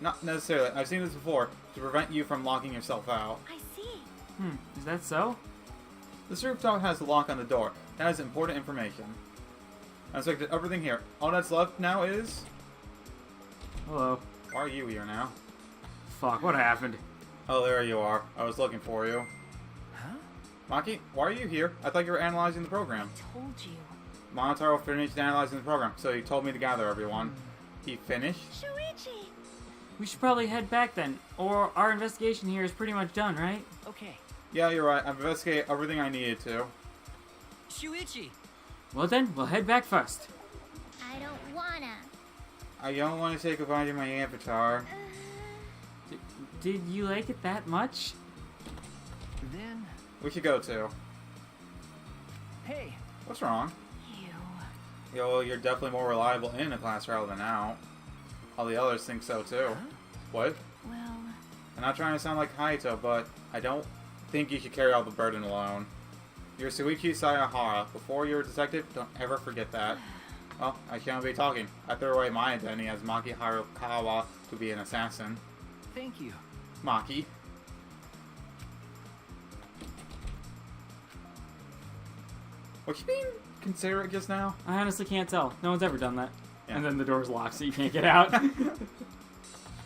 Speaker 1: Not necessarily. I've seen this before. To prevent you from locking yourself out.
Speaker 6: I see.
Speaker 2: Is that so?
Speaker 1: This rooftop has a lock on the door. That has important information. I inspected everything here. All that's left now is...
Speaker 2: Hello.
Speaker 1: Why are you here now?
Speaker 2: Fuck, what happened?
Speaker 1: Oh, there you are. I was looking for you.
Speaker 7: Huh?
Speaker 1: Maki, why are you here? I thought you were analyzing the program.
Speaker 6: Told you.
Speaker 1: Monotaro finished analyzing the program, so he told me to gather everyone. He finished?
Speaker 6: Shuichi!
Speaker 2: We should probably head back then, or our investigation here is pretty much done, right?
Speaker 7: Okay.
Speaker 1: Yeah, you're right. I've investigated everything I needed to.
Speaker 7: Shuichi!
Speaker 2: Well then, we'll head back first.
Speaker 6: I don't wanna.
Speaker 1: I don't want to say goodbye to my avatar.
Speaker 2: Did you like it that much?
Speaker 7: Then,
Speaker 1: We should go too.
Speaker 7: hey,
Speaker 1: What's wrong?
Speaker 6: You.
Speaker 1: Yo, you're definitely more reliable in a class rather than out. All the others think so too. What?
Speaker 6: Well,
Speaker 1: I'm not trying to sound like Haito, but I don't think you should carry all the burden alone. You're Suichi Sayahara. Before you're a detective, don't ever forget that. Well, I shouldn't be talking. I threw away my identity as Maki Harukawa to be an assassin.
Speaker 7: thank you.
Speaker 1: Maki. Was you being considerate just now?
Speaker 2: I honestly can't tell. No one's ever done that.
Speaker 1: Yeah.
Speaker 2: And then the door's locked, so you can't get out.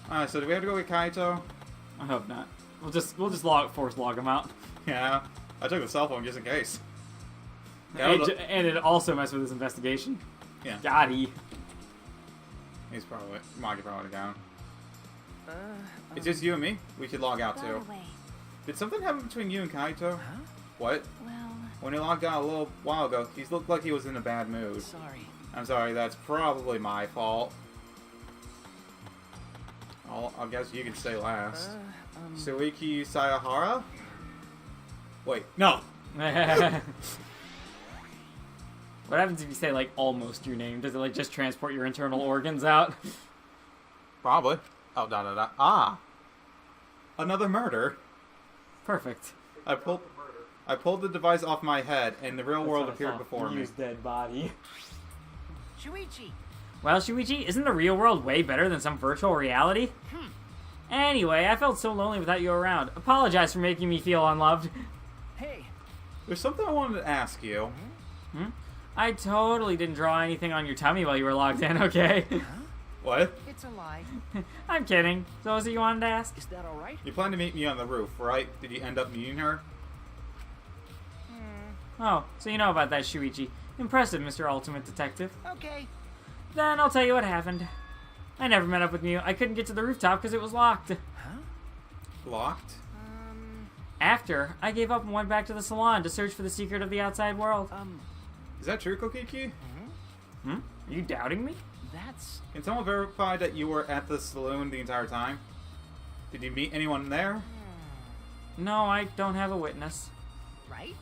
Speaker 1: Alright, so do we have to go with Kaito?
Speaker 2: I hope not. We'll just force log him out.
Speaker 1: Yeah. I took the cell phone just in case.
Speaker 2: And it also messed with his investigation.
Speaker 1: Yeah.
Speaker 2: Gotti.
Speaker 1: He's probably... Maki probably down. It's just you and me. We should log out
Speaker 6: by
Speaker 1: too.
Speaker 6: the way.
Speaker 1: Did something happen between you and Kaito?
Speaker 7: Huh?
Speaker 1: What?
Speaker 6: Well,
Speaker 1: When he logged out a little while ago, he looked like he was in a bad mood.
Speaker 7: Sorry.
Speaker 1: I'm sorry, that's probably my fault. I guess you can say last. Suiki Sayahara? Wait, no!
Speaker 2: What happens if you say, like, almost your name? Does it, like, just transport your internal organs out?
Speaker 1: Probably. Oh, da-da-da. Ah! Another murder.
Speaker 2: Perfect.
Speaker 1: I pulled the device off my head, and the real world appeared before me.
Speaker 2: His dead body.
Speaker 3: Shuichi!
Speaker 2: Well, Shuichi, isn't the real world way better than some virtual reality? Anyway, I felt so lonely without you around. Apologize for making me feel unloved.
Speaker 7: Hey,
Speaker 1: There's something I wanted to ask you.
Speaker 2: I totally didn't draw anything on your tummy while you were logged in, okay?
Speaker 1: What?
Speaker 3: It's a lie.
Speaker 2: I'm kidding. So was it you wanted to ask?
Speaker 7: is that alright?
Speaker 1: You planned to meet me on the roof, right? Did you end up meeting her?
Speaker 2: Oh, so you know about that, Shuichi. Impressive, Mr. Ultimate Detective.
Speaker 3: Okay.
Speaker 2: Then I'll tell you what happened. I never met up with you. I couldn't get to the rooftop because it was locked.
Speaker 1: Locked?
Speaker 2: After, I gave up and went back to the salon to search for the secret of the outside world.
Speaker 1: Is that true, Kokiki?
Speaker 2: Are you doubting me?
Speaker 7: That's...
Speaker 1: Can someone verify that you were at the saloon the entire time? Did you meet anyone there?
Speaker 2: No, I don't have a witness.
Speaker 3: Right?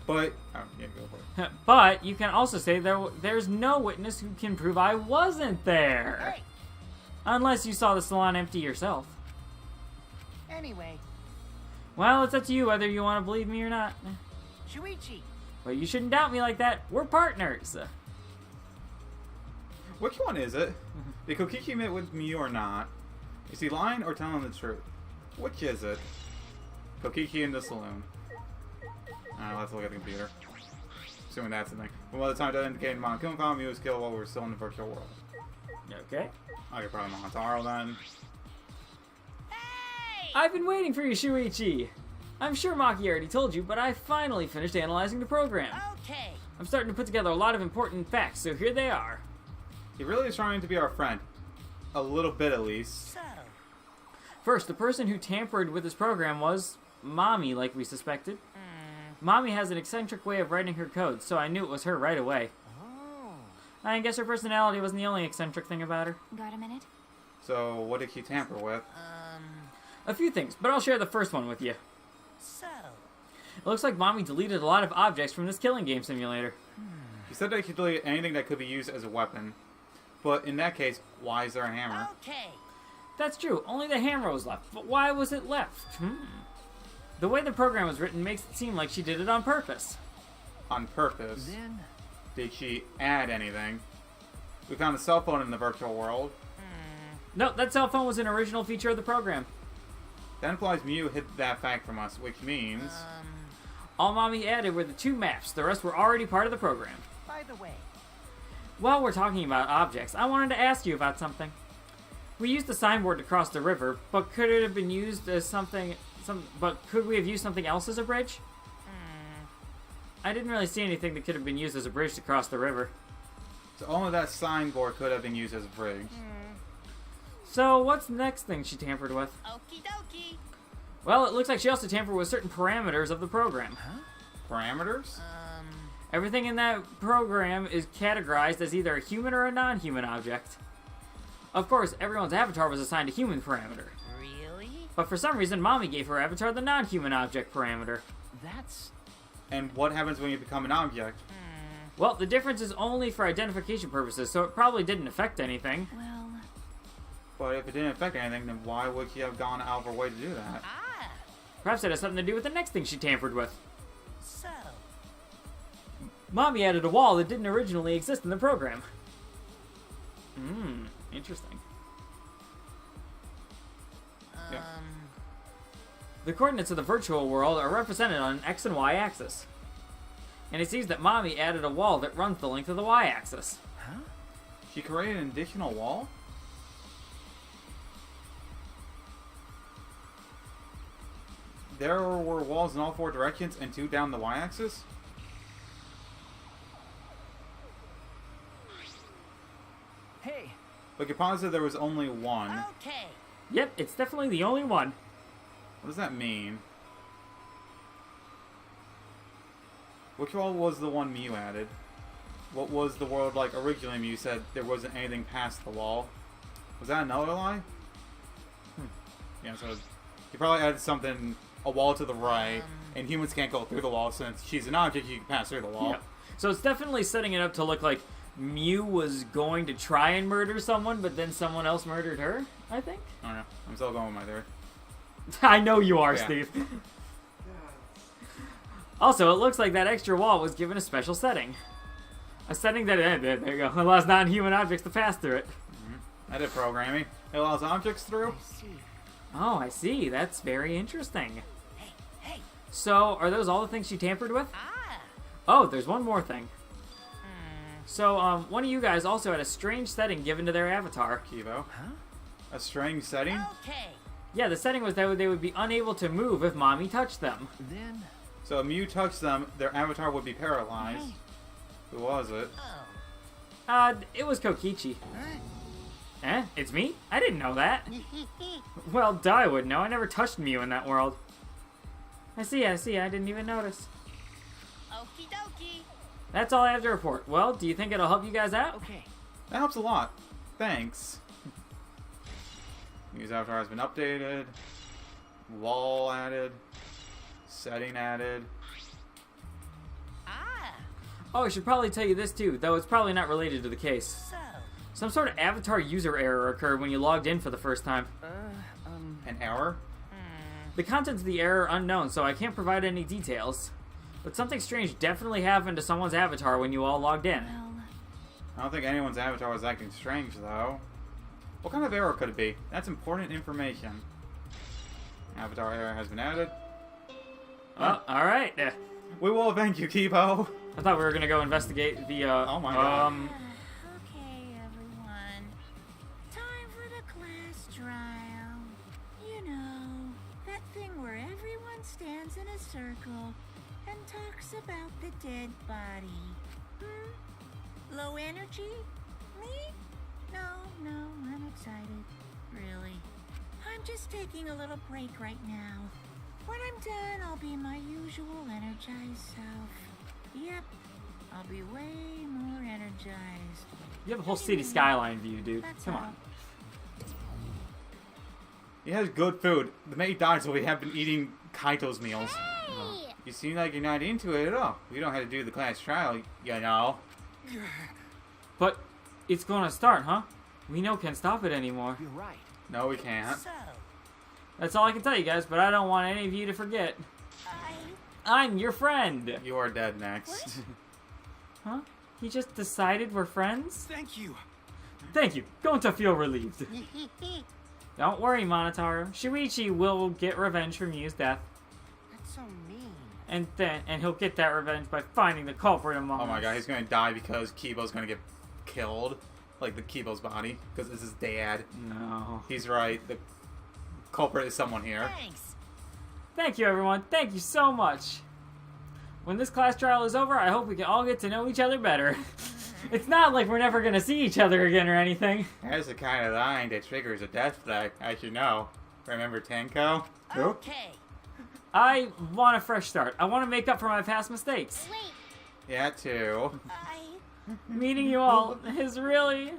Speaker 1: But... Oh, yeah, go for it.
Speaker 2: But you can also say there's no witness who can prove I wasn't there.
Speaker 3: Hey!
Speaker 2: Unless you saw the salon empty yourself.
Speaker 3: Anyway,
Speaker 2: Well, it's up to you whether you want to believe me or not.
Speaker 3: Shuichi!
Speaker 2: But you shouldn't doubt me like that. We're partners.
Speaker 1: Which one is it? Did Kokiki meet with me or not? Is he lying or telling the truth? Which is it? Kokiki in the saloon. Alright, let's look at the computer. Assuming that's the thing. But by the time that indicated Monokuma found me was killed while we were still in the virtual world.
Speaker 2: Okay.
Speaker 1: I could probably Monotaro then.
Speaker 4: Hey!
Speaker 2: I've been waiting for you, Shuichi. I'm sure Maki already told you, but I finally finished analyzing the program.
Speaker 4: Okay.
Speaker 2: I'm starting to put together a lot of important facts, so here they are.
Speaker 1: He really is trying to be our friend. A little bit at least.
Speaker 4: So,
Speaker 2: First, the person who tampered with this program was Mommy, like we suspected. Mommy has an eccentric way of writing her code, so I knew it was her right away.
Speaker 3: Oh.
Speaker 2: I guess her personality wasn't the only eccentric thing about her.
Speaker 6: Got a minute?
Speaker 1: So, what did she tamper with?
Speaker 2: A few things, but I'll share the first one with you.
Speaker 4: So,
Speaker 2: It looks like Mommy deleted a lot of objects from this killing game simulator.
Speaker 1: She said that she deleted anything that could be used as a weapon. But in that case, why is there a hammer?
Speaker 4: okay.
Speaker 2: That's true, only the hammer was left, but why was it left? The way the program was written makes it seem like she did it on purpose.
Speaker 1: On purpose.
Speaker 7: Then,
Speaker 1: Did she add anything? We found a cell phone in the virtual world.
Speaker 2: No, that cell phone was an original feature of the program.
Speaker 1: That implies Mew hid that fact from us, which means...
Speaker 2: All Mommy added were the 2 maps, the rest were already part of the program.
Speaker 3: By the way,
Speaker 2: While we're talking about objects, I wanted to ask you about something. We used the signboard to cross the river, but could it have been used as something... But could we have used something else as a bridge? I didn't really see anything that could have been used as a bridge to cross the river.
Speaker 1: So only that signboard could have been used as a bridge.
Speaker 2: So, what's the next thing she tampered with?
Speaker 4: Okie dokie.
Speaker 2: Well, it looks like she also tampered with certain parameters of the program.
Speaker 1: Parameters?
Speaker 2: Everything in that program is categorized as either a human or a non-human object. Of course, everyone's avatar was assigned a human parameter.
Speaker 4: Really?
Speaker 2: But for some reason, Mommy gave her avatar the non-human object parameter.
Speaker 7: that's...
Speaker 1: And what happens when you become an object?
Speaker 2: Well, the difference is only for identification purposes, so it probably didn't affect anything.
Speaker 6: Well,
Speaker 1: But if it didn't affect anything, then why would she have gone out of her way to do that?
Speaker 4: Ah,
Speaker 2: Perhaps it has something to do with the next thing she tampered with.
Speaker 4: so.
Speaker 2: Mommy added a wall that didn't originally exist in the program. Interesting.
Speaker 1: Yeah.
Speaker 2: The coordinates of the virtual world are represented on an X and Y axis. And it seems that Mommy added a wall that runs the length of the Y axis.
Speaker 1: She created an additional wall? There were walls in all 4 directions and 2 down the y-axis?
Speaker 7: Hey,
Speaker 1: But you're positive there was only one.
Speaker 4: Okay.
Speaker 2: Yep, it's definitely the only one.
Speaker 1: What does that mean? Which wall was the one Mew added? What was the world like originally? Mew said there wasn't anything past the wall. Was that another lie? Yeah, so he probably added something, a wall to the right, and humans can't go through the wall since she's an object, you can pass through the wall.
Speaker 2: Yep. So it's definitely setting it up to look like Mew was going to try and murder someone, but then someone else murdered her, I think.
Speaker 1: I don't know. I'm still going with my theory.
Speaker 2: I know you are,
Speaker 1: Yeah.
Speaker 2: Steve. Also, it looks like that extra wall was given a special setting. A setting that, there you go, allows non-human objects to pass through it.
Speaker 1: I did programming. It allows objects through.
Speaker 3: I see.
Speaker 2: Oh, I see. That's very interesting.
Speaker 4: Hey.
Speaker 2: So, are those all the things she tampered with?
Speaker 4: Ah.
Speaker 2: Oh, there's one more thing. So, one of you guys also had a strange setting given to their avatar.
Speaker 1: Kivo. A strange setting?
Speaker 4: Okay.
Speaker 2: Yeah, the setting was that they would be unable to move if Mommy touched them.
Speaker 7: then...
Speaker 1: So if Mew touched them, their avatar would be paralyzed. Who was it?
Speaker 4: Oh.
Speaker 2: It was Kokichi.
Speaker 3: Huh?
Speaker 2: Eh? It's me? I didn't know that. Well, duh, I would know. I never touched Mew in that world. I see. I didn't even notice.
Speaker 4: Okie dokie.
Speaker 2: That's all I have to report. Well, do you think it'll help you guys out?
Speaker 7: Okay.
Speaker 1: That helps a lot. Thanks. Mew's avatar has been updated. Wall added. Setting added.
Speaker 4: Ah.
Speaker 2: Oh, I should probably tell you this too, though it's probably not related to the case.
Speaker 4: So.
Speaker 2: Some sort of avatar user error occurred when you logged in for the first time.
Speaker 1: An error?
Speaker 2: The contents of the error are unknown, so I can't provide any details. But something strange definitely happened to someone's avatar when you all logged in.
Speaker 6: well,
Speaker 1: I don't think anyone's avatar was acting strange, though. What kind of error could it be? That's important information. Avatar error has been added.
Speaker 2: Oh, alright.
Speaker 1: We will avenge you, Kibo!
Speaker 2: I thought we were gonna go investigate the,
Speaker 1: Oh my God.
Speaker 6: okay, everyone. Time for the class trial. You know, that thing where everyone stands in a circle and talks about the dead body. Low energy? Me? No, I'm excited. Really. I'm just taking a little break right now. When I'm done, I'll be my usual energized self. Yep, I'll be way more energized.
Speaker 2: You have a whole city skyline view, dude.
Speaker 6: That's
Speaker 2: Come
Speaker 6: all.
Speaker 2: on.
Speaker 1: He has good food. The maid died, so we have been eating Kaito's meals.
Speaker 6: Hey!
Speaker 1: You seem like you're not into it at all. We don't have to do the class trial, you know.
Speaker 2: But it's gonna start, huh? We no can stop it anymore.
Speaker 7: You're right.
Speaker 1: No, we can't.
Speaker 4: So,
Speaker 2: That's all I can tell you guys, but I don't want any of you to forget. I'm your friend.
Speaker 1: You are dead next.
Speaker 2: Huh? He just decided we're friends?
Speaker 5: Thank you.
Speaker 2: Thank you. Going to feel relieved. Don't worry, Monotaro. Shuichi will get revenge for Miu's death.
Speaker 3: That's so mean.
Speaker 2: And he'll get that revenge by finding the culprit among us.
Speaker 1: Oh my god, he's gonna die because Kibo's gonna get killed. Like the Kibo's body. Because it's his dad.
Speaker 2: No.
Speaker 1: He's right. The culprit is someone here.
Speaker 4: thanks.
Speaker 2: Thank you, everyone. Thank you so much. When this class trial is over, I hope we can all get to know each other better. It's not like we're never gonna see each other again or anything.
Speaker 1: That's the kind of line that triggers a death flag, as you know. Remember Tenko? Nope.
Speaker 4: Okay.
Speaker 2: I want a fresh start. I want to make up for my past mistakes.
Speaker 6: Wait,
Speaker 1: Yeah, too.
Speaker 2: Meeting you all is really...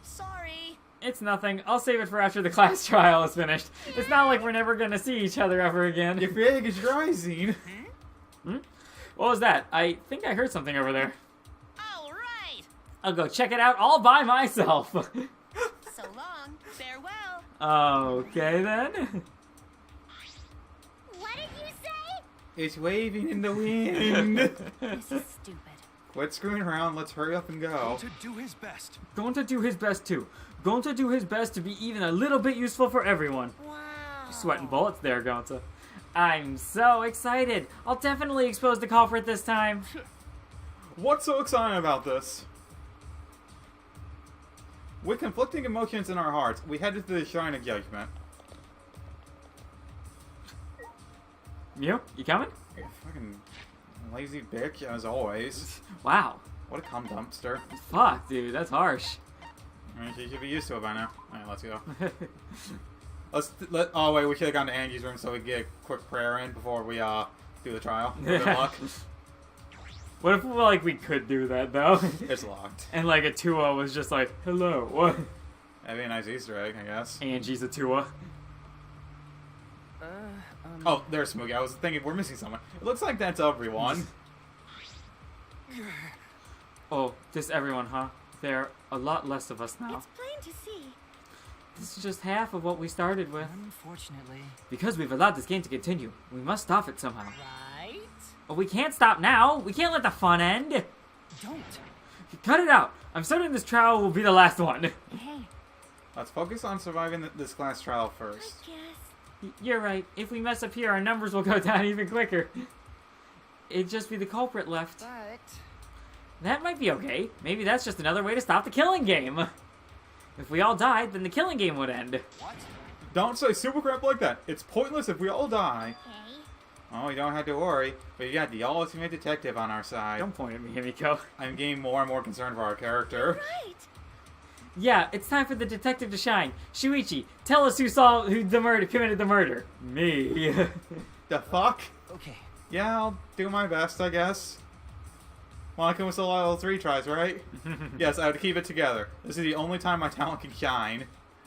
Speaker 4: Sorry.
Speaker 2: It's nothing. I'll save it for after the class trial is finished. It's not like we're never gonna see each other ever again.
Speaker 1: Your flag is rising.
Speaker 2: What was that? I think I heard something over there.
Speaker 4: All right.
Speaker 2: I'll go check it out all by myself.
Speaker 4: So long. Farewell.
Speaker 2: Okay then.
Speaker 6: what did you say?
Speaker 1: It's waving in the wind.
Speaker 6: This is stupid.
Speaker 1: Quit screwing around. Let's hurry up and go.
Speaker 5: To do his best.
Speaker 2: Going to do his best too. Going to do his best to be even a little bit useful for everyone.
Speaker 6: Wow.
Speaker 2: Sweating bullets there, Gonta. I'm so excited. I'll definitely expose the culprit this time.
Speaker 1: What's so exciting about this? With conflicting emotions in our hearts, we headed to the Shrine of Judgment.
Speaker 2: You coming?
Speaker 1: You fucking lazy bitch, as always.
Speaker 2: Wow.
Speaker 1: What a cum dumpster.
Speaker 2: Fuck, dude, that's harsh.
Speaker 1: I mean, you should be used to it by now. Alright, let's go. Oh wait, we should have gone to Angie's room so we get a quick prayer in before we do the trial. Good luck.
Speaker 2: What if like we could do that though?
Speaker 1: It's locked.
Speaker 2: And like a Tua was just like, hello, what?
Speaker 1: That'd be a nice Easter egg, I guess.
Speaker 2: Angie's a Tua.
Speaker 1: Oh, there's Smoogie. I was thinking we're missing someone. It looks like that's everyone.
Speaker 2: Oh, just everyone, huh? There are a lot less of us now.
Speaker 6: It's plain to see.
Speaker 2: This is just half of what we started with.
Speaker 7: Unfortunately.
Speaker 2: Because we've allowed this game to continue, we must stop it somehow.
Speaker 4: Right.
Speaker 2: But we can't stop now. We can't let the fun end.
Speaker 7: Don't.
Speaker 2: Cut it out. I'm certain this trial will be the last one.
Speaker 6: Hey,
Speaker 1: Let's focus on surviving this class trial first.
Speaker 6: I guess.
Speaker 2: You're right. If we mess up here, our numbers will go down even quicker. It'd just be the culprit left.
Speaker 3: But
Speaker 2: That might be okay. Maybe that's just another way to stop the killing game. If we all died, then the killing game would end.
Speaker 5: What?
Speaker 1: Don't say super crap like that. It's pointless if we all die.
Speaker 6: Okay.
Speaker 1: Oh, you don't have to worry. But you got the ultimate detective on our side.
Speaker 2: Don't point at me, Himiko.
Speaker 1: I'm getting more and more concerned for our character.
Speaker 6: Right.
Speaker 2: Yeah, it's time for the detective to shine. Shuichi, tell us who committed the murder. Me.
Speaker 1: The fuck?
Speaker 7: Okay.
Speaker 1: Yeah, I'll do my best, I guess. Monica was still all 3 tries, right? Yes, I have to keep it together. This is the only time my talent can shine.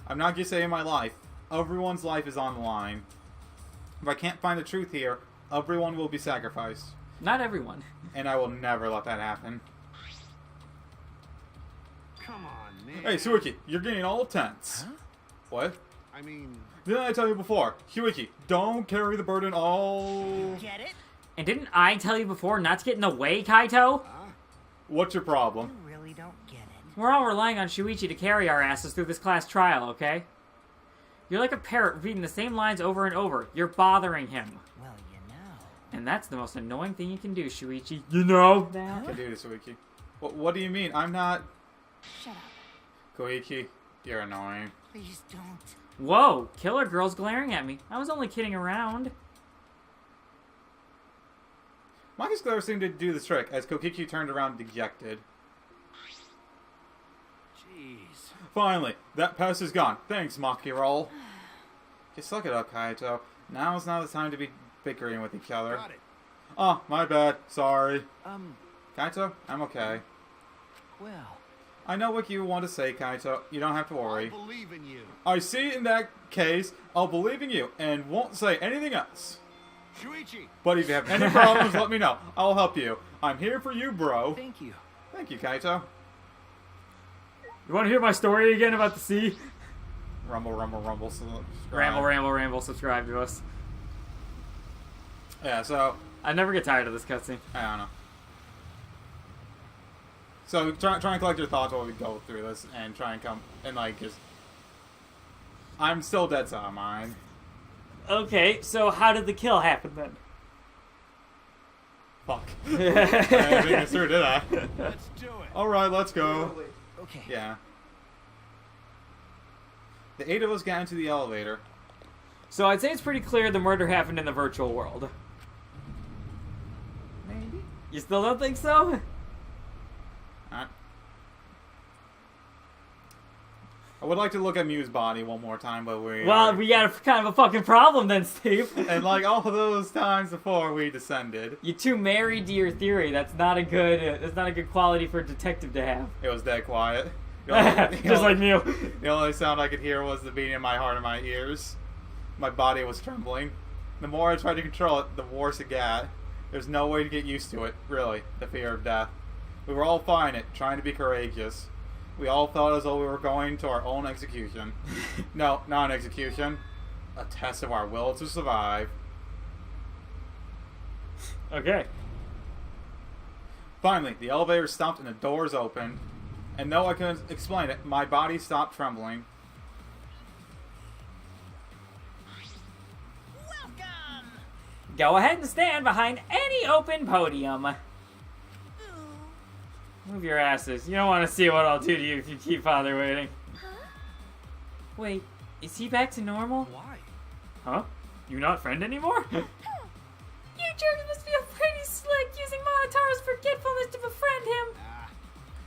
Speaker 1: I'm not just saying my life. Everyone's life is on the line. If I can't find the truth here, everyone will be sacrificed.
Speaker 2: Not everyone.
Speaker 1: And I will never let that happen.
Speaker 5: Come on, man.
Speaker 1: Hey, Suiki, you're getting all tense.
Speaker 7: Huh?
Speaker 1: What?
Speaker 5: I mean,
Speaker 1: Didn't I tell you before? Huiki, don't carry the burden all...
Speaker 4: Get it?
Speaker 2: And didn't I tell you before not to get in the way, Kaito?
Speaker 1: What's your problem?
Speaker 3: you really don't get it.
Speaker 2: We're all relying on Shuichi to carry our asses through this class trial, okay? You're like a parrot repeating the same lines over and over. You're bothering him.
Speaker 3: Well, you know.
Speaker 2: And that's the most annoying thing you can do, Shuichi. You know
Speaker 1: I
Speaker 2: that?
Speaker 1: can do this, Suiki. What do you mean? I'm not...
Speaker 6: Shut up.
Speaker 1: Koiki, you're annoying.
Speaker 3: Please don't.
Speaker 2: Whoa, killer girl's glaring at me. I was only kidding around.
Speaker 1: Maki's glare seemed to do the trick as Kokiki turned around dejected.
Speaker 5: jeez.
Speaker 1: Finally, that pest is gone. Thanks, Maki Roll. Just look it up, Kaito. Now is not the time to be bickering with each other.
Speaker 5: Got it.
Speaker 1: Oh, my bad. Sorry.
Speaker 7: Um,
Speaker 1: Kaito, I'm okay.
Speaker 7: well,
Speaker 1: I know what you want to say, Kaito. You don't have to
Speaker 5: I
Speaker 1: worry.
Speaker 5: believe in you.
Speaker 1: I see in that case, I'll believe in you and won't say anything else.
Speaker 5: Shuichi,
Speaker 1: But if you have any problems, let me know. I'll help you. I'm here for you, bro.
Speaker 7: Thank you.
Speaker 1: Thank you, Kaito.
Speaker 2: You want to hear my story again about the sea?
Speaker 1: Rumble, rumble, rumble. Subscribe.
Speaker 2: Ramble, ramble, ramble. Subscribe to us.
Speaker 1: Yeah, so,
Speaker 2: I never get tired of this cutscene.
Speaker 1: I don't know. So, try and collect your thoughts while we go through this and try and come, and like, just... I'm still dead set on mine.
Speaker 2: Okay, so how did the kill happen then?
Speaker 1: Fuck. I didn't get through, did I?
Speaker 5: let's do it.
Speaker 1: Alright, let's go.
Speaker 7: Okay.
Speaker 1: Yeah. The 8 of us got into the elevator.
Speaker 2: So I'd say it's pretty clear the murder happened in the virtual world.
Speaker 1: Maybe?
Speaker 2: You still don't think so?
Speaker 1: I would like to look at Mew's body one more time, but we...
Speaker 2: Well, we got kind of a fucking problem then, Steve.
Speaker 1: And like all of those times before, we descended.
Speaker 2: You're too married to your theory. That's not a good quality for a detective to have.
Speaker 1: It was dead quiet. The
Speaker 2: Just like Mew.
Speaker 1: The only sound I could hear was the beating of my heart in my ears. My body was trembling. The more I tried to control it, the worse it got. There's no way to get used to it, really, the fear of death. We were all fighting it, trying to be courageous. We all felt as though we were going to our own execution. No, not an execution. A test of our will to survive.
Speaker 2: Okay.
Speaker 1: Finally, the elevator stopped and the doors opened. And though I couldn't explain it, my body stopped trembling.
Speaker 4: Welcome!
Speaker 2: Go ahead and stand behind any open podium. Move your asses. You don't want to see what I'll do to you if you keep Father waiting. Wait, is he back to normal?
Speaker 5: Why?
Speaker 2: Huh? You not friend anymore? You jerks must feel pretty slick using Monotaro's forgetfulness to befriend him.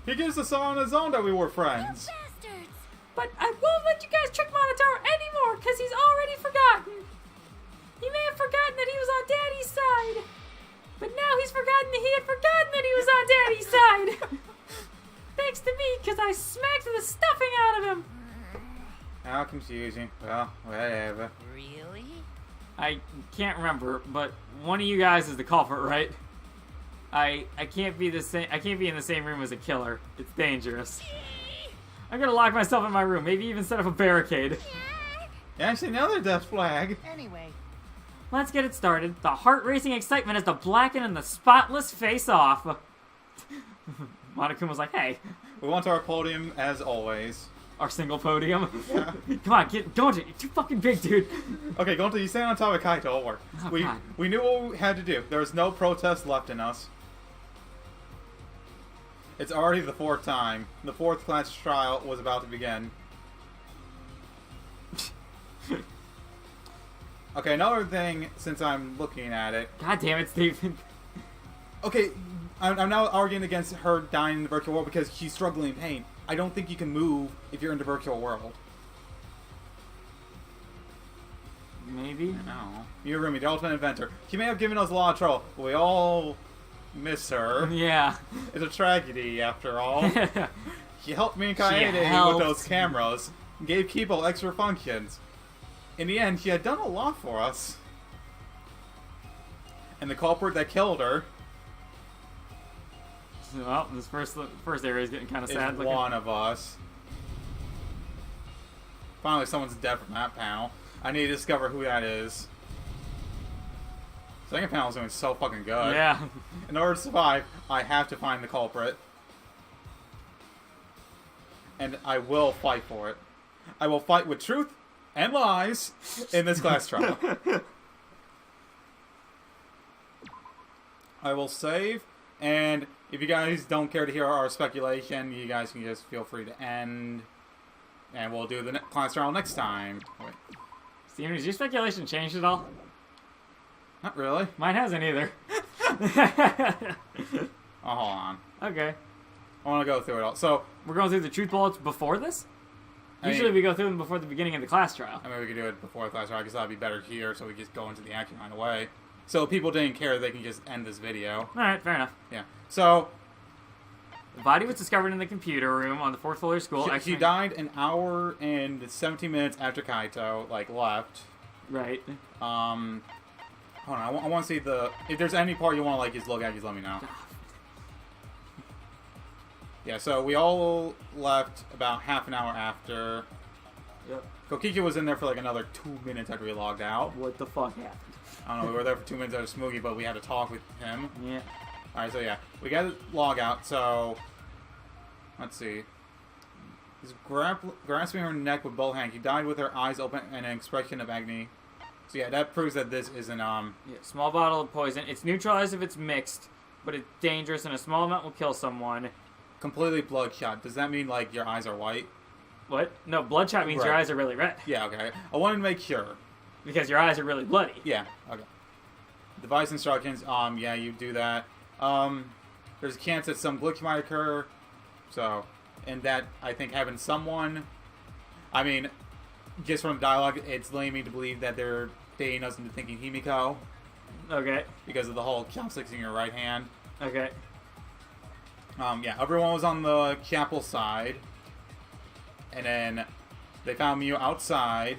Speaker 1: He gives us on his own that we were friends.
Speaker 6: Bastards!
Speaker 2: But I won't let you guys trick Monotaro anymore, because he's already forgotten. He may have forgotten that he was on Daddy's side. But now he's forgotten that he had forgotten that he was on Daddy's side. Thanks to me, because I smacked the stuffing out of him.
Speaker 1: How confusing. Well, whatever.
Speaker 4: Really?
Speaker 2: I can't remember, but one of you guys is the culprit, right? I can't be the same. I can't be in the same room as a killer. It's dangerous. I'm gonna lock myself in my room. Maybe even set up a barricade.
Speaker 1: Yeah, actually, another death flag.
Speaker 3: Anyway,
Speaker 2: Let's get it started. The heart-racing excitement is the blacken and the spotless face off. Monokuma was like, hey,
Speaker 1: We want our podium as always.
Speaker 2: our single podium.
Speaker 1: Yeah.
Speaker 2: Come on, go into it. You're too fucking big, dude.
Speaker 1: Okay, Gonta, you stand on top of Kaito. It'll work.
Speaker 2: Oh,
Speaker 1: we
Speaker 2: God.
Speaker 1: we knew what we had to do. There was no protest left in us. It's already the 4th time. The 4th class trial was about to begin. Okay, another thing, since I'm looking at it.
Speaker 2: God damn it, Steven.
Speaker 1: Okay, I'm now arguing against her dying in the virtual world because she's struggling in pain. I don't think you can move if you're in the virtual world.
Speaker 2: Maybe.
Speaker 1: No. Yurumi, the ultimate inventor. She may have given us a lot of trouble, but we all miss her.
Speaker 2: Yeah.
Speaker 1: It's a tragedy, after all. She helped me and Kaede
Speaker 2: helped.
Speaker 1: with those cameras, and gave Kibo extra functions. In the end, she had done a lot for us. And the culprit that killed her
Speaker 2: Well, this first area is getting kind of
Speaker 1: is
Speaker 2: sad.
Speaker 1: one of us. Finally, someone's dead from that panel. I need to discover who that is. Second panel is doing so fucking good.
Speaker 2: Yeah.
Speaker 1: In order to survive, I have to find the culprit. And I will fight for it. I will fight with truth and lies in this class trial. I will save, and if you guys don't care to hear our speculation, you guys can just feel free to end. And we'll do the class trial next time. Wait,
Speaker 2: Steven, has your speculation changed at all?
Speaker 1: not really.
Speaker 2: Mine hasn't either.
Speaker 1: Oh, hold on.
Speaker 2: Okay.
Speaker 1: I want to go through it all. So,
Speaker 2: We're going through the truth bullets before this?
Speaker 1: I
Speaker 2: Usually
Speaker 1: mean-
Speaker 2: we go through them before the beginning of the class trial.
Speaker 1: I mean, we could do it before the class trial, because that'd be better here, so we just go into the action right away. So if people didn't care, they can just end this video.
Speaker 2: Alright, fair enough.
Speaker 1: Yeah. So,
Speaker 2: The body was discovered in the computer room on the 4th floor of school.
Speaker 1: He died an hour and 17 minutes after Kaito, like, left.
Speaker 2: Right.
Speaker 1: Hold on, I want to see the... If there's any part you want to, like, just look at, just let me know. Yeah, so we all left about half an hour after.
Speaker 2: Yep.
Speaker 1: Kokiki was in there for, like, another 2 minutes after we logged out.
Speaker 2: What the fuck happened?
Speaker 1: I don't know, we were there for 2 minutes after Smoogie, but we had to talk with him.
Speaker 2: Yeah.
Speaker 1: Alright, so yeah. We got to log out, so... Let's see. He's grasping her neck with both hands. He died with her eyes open and an expression of agony. So yeah, that proves that this isn't,
Speaker 2: Yeah, small bottle of poison. It's neutralized if it's mixed, but it's dangerous and a small amount will kill someone.
Speaker 1: completely bloodshot. Does that mean, like, your eyes are white?
Speaker 2: What? No, bloodshot means your
Speaker 1: Right.
Speaker 2: eyes are really red.
Speaker 1: Yeah, okay. I wanted to make sure.
Speaker 2: Because your eyes are really bloody.
Speaker 1: Yeah, okay. Device instructions, yeah, you do that. There's a chance that some glitch might occur. So, and that, I think, having someone... I mean, just from dialogue, it's leading me to believe that they're dating us into thinking Himiko.
Speaker 2: Okay.
Speaker 1: Because of the whole chopsticks in your right hand.
Speaker 2: Okay.
Speaker 1: Yeah, everyone was on the chapel side. And then they found Mew outside.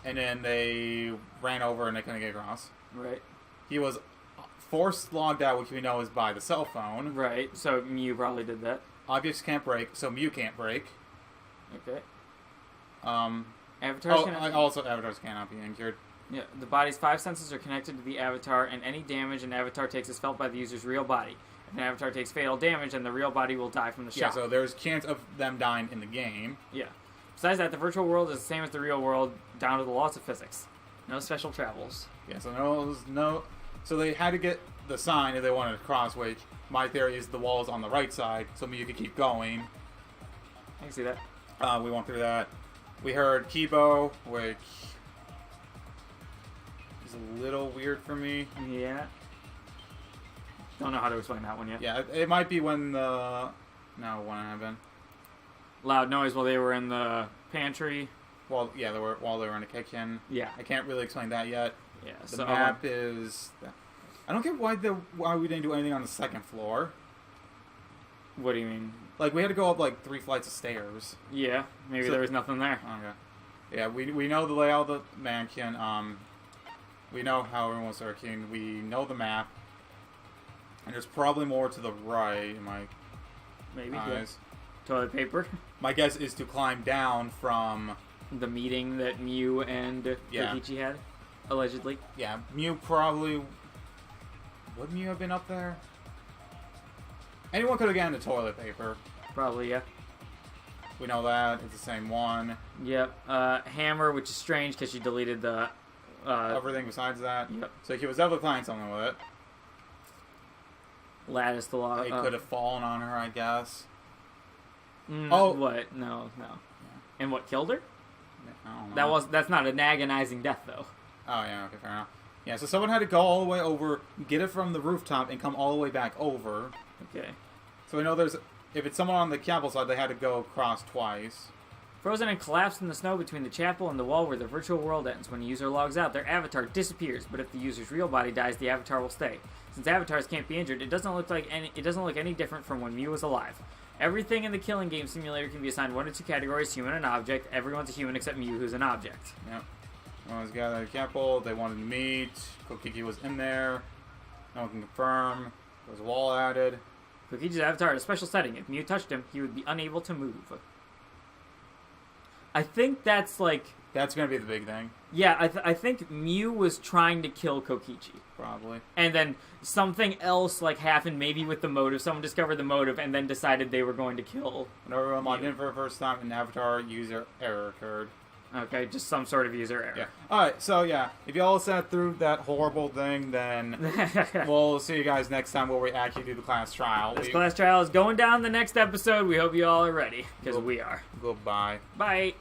Speaker 1: And then they ran over and they couldn't get across.
Speaker 2: Right.
Speaker 1: He was forced logged out, which we know is by the cell phone.
Speaker 2: Right, so Mew probably did that.
Speaker 1: Objects can't break, so Mew can't break.
Speaker 2: Okay.
Speaker 1: Avatars cannot be injured.
Speaker 2: Yeah, the body's 5 senses are connected to the avatar, and any damage an avatar takes is felt by the user's real body. If an avatar takes fatal damage, then the real body will die from the
Speaker 1: Yeah,
Speaker 2: shock.
Speaker 1: so there's chance of them dying in the game.
Speaker 2: Yeah. Besides that, the virtual world is the same as the real world, down to the laws of physics. No special travels.
Speaker 1: Yeah, so no. So they had to get the sign if they wanted to cross, which my theory is the wall is on the right side, so Mew could keep going.
Speaker 2: I can see that.
Speaker 1: We went through that. We heard Kibo, which is a little weird for me.
Speaker 2: Yeah. Don't know how to explain that one yet.
Speaker 1: Yeah, it might be when the... No, when it happened.
Speaker 2: Loud noise while they were in the pantry.
Speaker 1: Well, yeah, while they were in the kitchen.
Speaker 2: Yeah.
Speaker 1: I can't really explain that yet.
Speaker 2: Yeah.
Speaker 1: The
Speaker 2: So
Speaker 1: map is... I don't get why we didn't do anything on the second floor.
Speaker 2: what do you mean?
Speaker 1: Like, we had to go up, like, 3 flights of stairs.
Speaker 2: Yeah. Maybe
Speaker 1: So-
Speaker 2: there was nothing there.
Speaker 1: Okay. Yeah, we know the layout of the mansion. We know how everyone's working. We know the map. And there's probably more to the right in my
Speaker 2: Maybe. Yeah.
Speaker 1: eyes.
Speaker 2: Toilet paper.
Speaker 1: My guess is to climb down from...
Speaker 2: The meeting that Mew and
Speaker 1: Yeah.
Speaker 2: Kokichi had, allegedly.
Speaker 1: Yeah, Mew probably... Would Mew have been up there? Anyone could have gotten the toilet paper.
Speaker 2: Probably, yeah.
Speaker 1: We know that. It's the same one.
Speaker 2: Yep. Hammer, which is strange because she deleted the...
Speaker 1: Everything besides that.
Speaker 2: Yep.
Speaker 1: So he was definitely playing something with it.
Speaker 2: Lattice to law.
Speaker 1: It could have fallen on her, I guess.
Speaker 2: Oh. What? No. And what, killed her?
Speaker 1: I don't know.
Speaker 2: That's not an agonizing death, though.
Speaker 1: Oh, yeah, okay, fair enough. Yeah, so someone had to go all the way over, get it from the rooftop, and come all the way back over.
Speaker 2: Okay.
Speaker 1: So we know there's... If it's someone on the chapel side, they had to go across twice.
Speaker 2: Frozen and collapsed in the snow between the chapel and the wall where the virtual world ends. When a user logs out, their avatar disappears, but if the user's real body dies, the avatar will stay. Since avatars can't be injured, it doesn't look any different from when Mew was alive. Everything in the killing game simulator can be assigned 1 of 2 categories, human and object. Everyone's a human except Mew, who's an object.
Speaker 1: Yep. Everyone was gathered at the chapel. They wanted to meet. Kokiki was in there. No one can confirm. There was a wall added.
Speaker 2: Kokichi's avatar had a special setting. If Mew touched him, he would be unable to move. I think that's like...
Speaker 1: That's going to be the big thing.
Speaker 2: Yeah, I think Mew was trying to kill Kokichi.
Speaker 1: Probably.
Speaker 2: And then something else like happened, maybe with the motive. Someone discovered the motive and then decided they were going to kill.
Speaker 1: When everyone logged in for the first time, an avatar user error occurred.
Speaker 2: Okay, just some sort of user error.
Speaker 1: Yeah. Alright, so yeah. If y'all sat through that horrible thing, then we'll see you guys next time where we actually do the class trial.
Speaker 2: This class trial is going down the next episode. We hope you all are ready, because we are.
Speaker 1: Goodbye.
Speaker 2: Bye.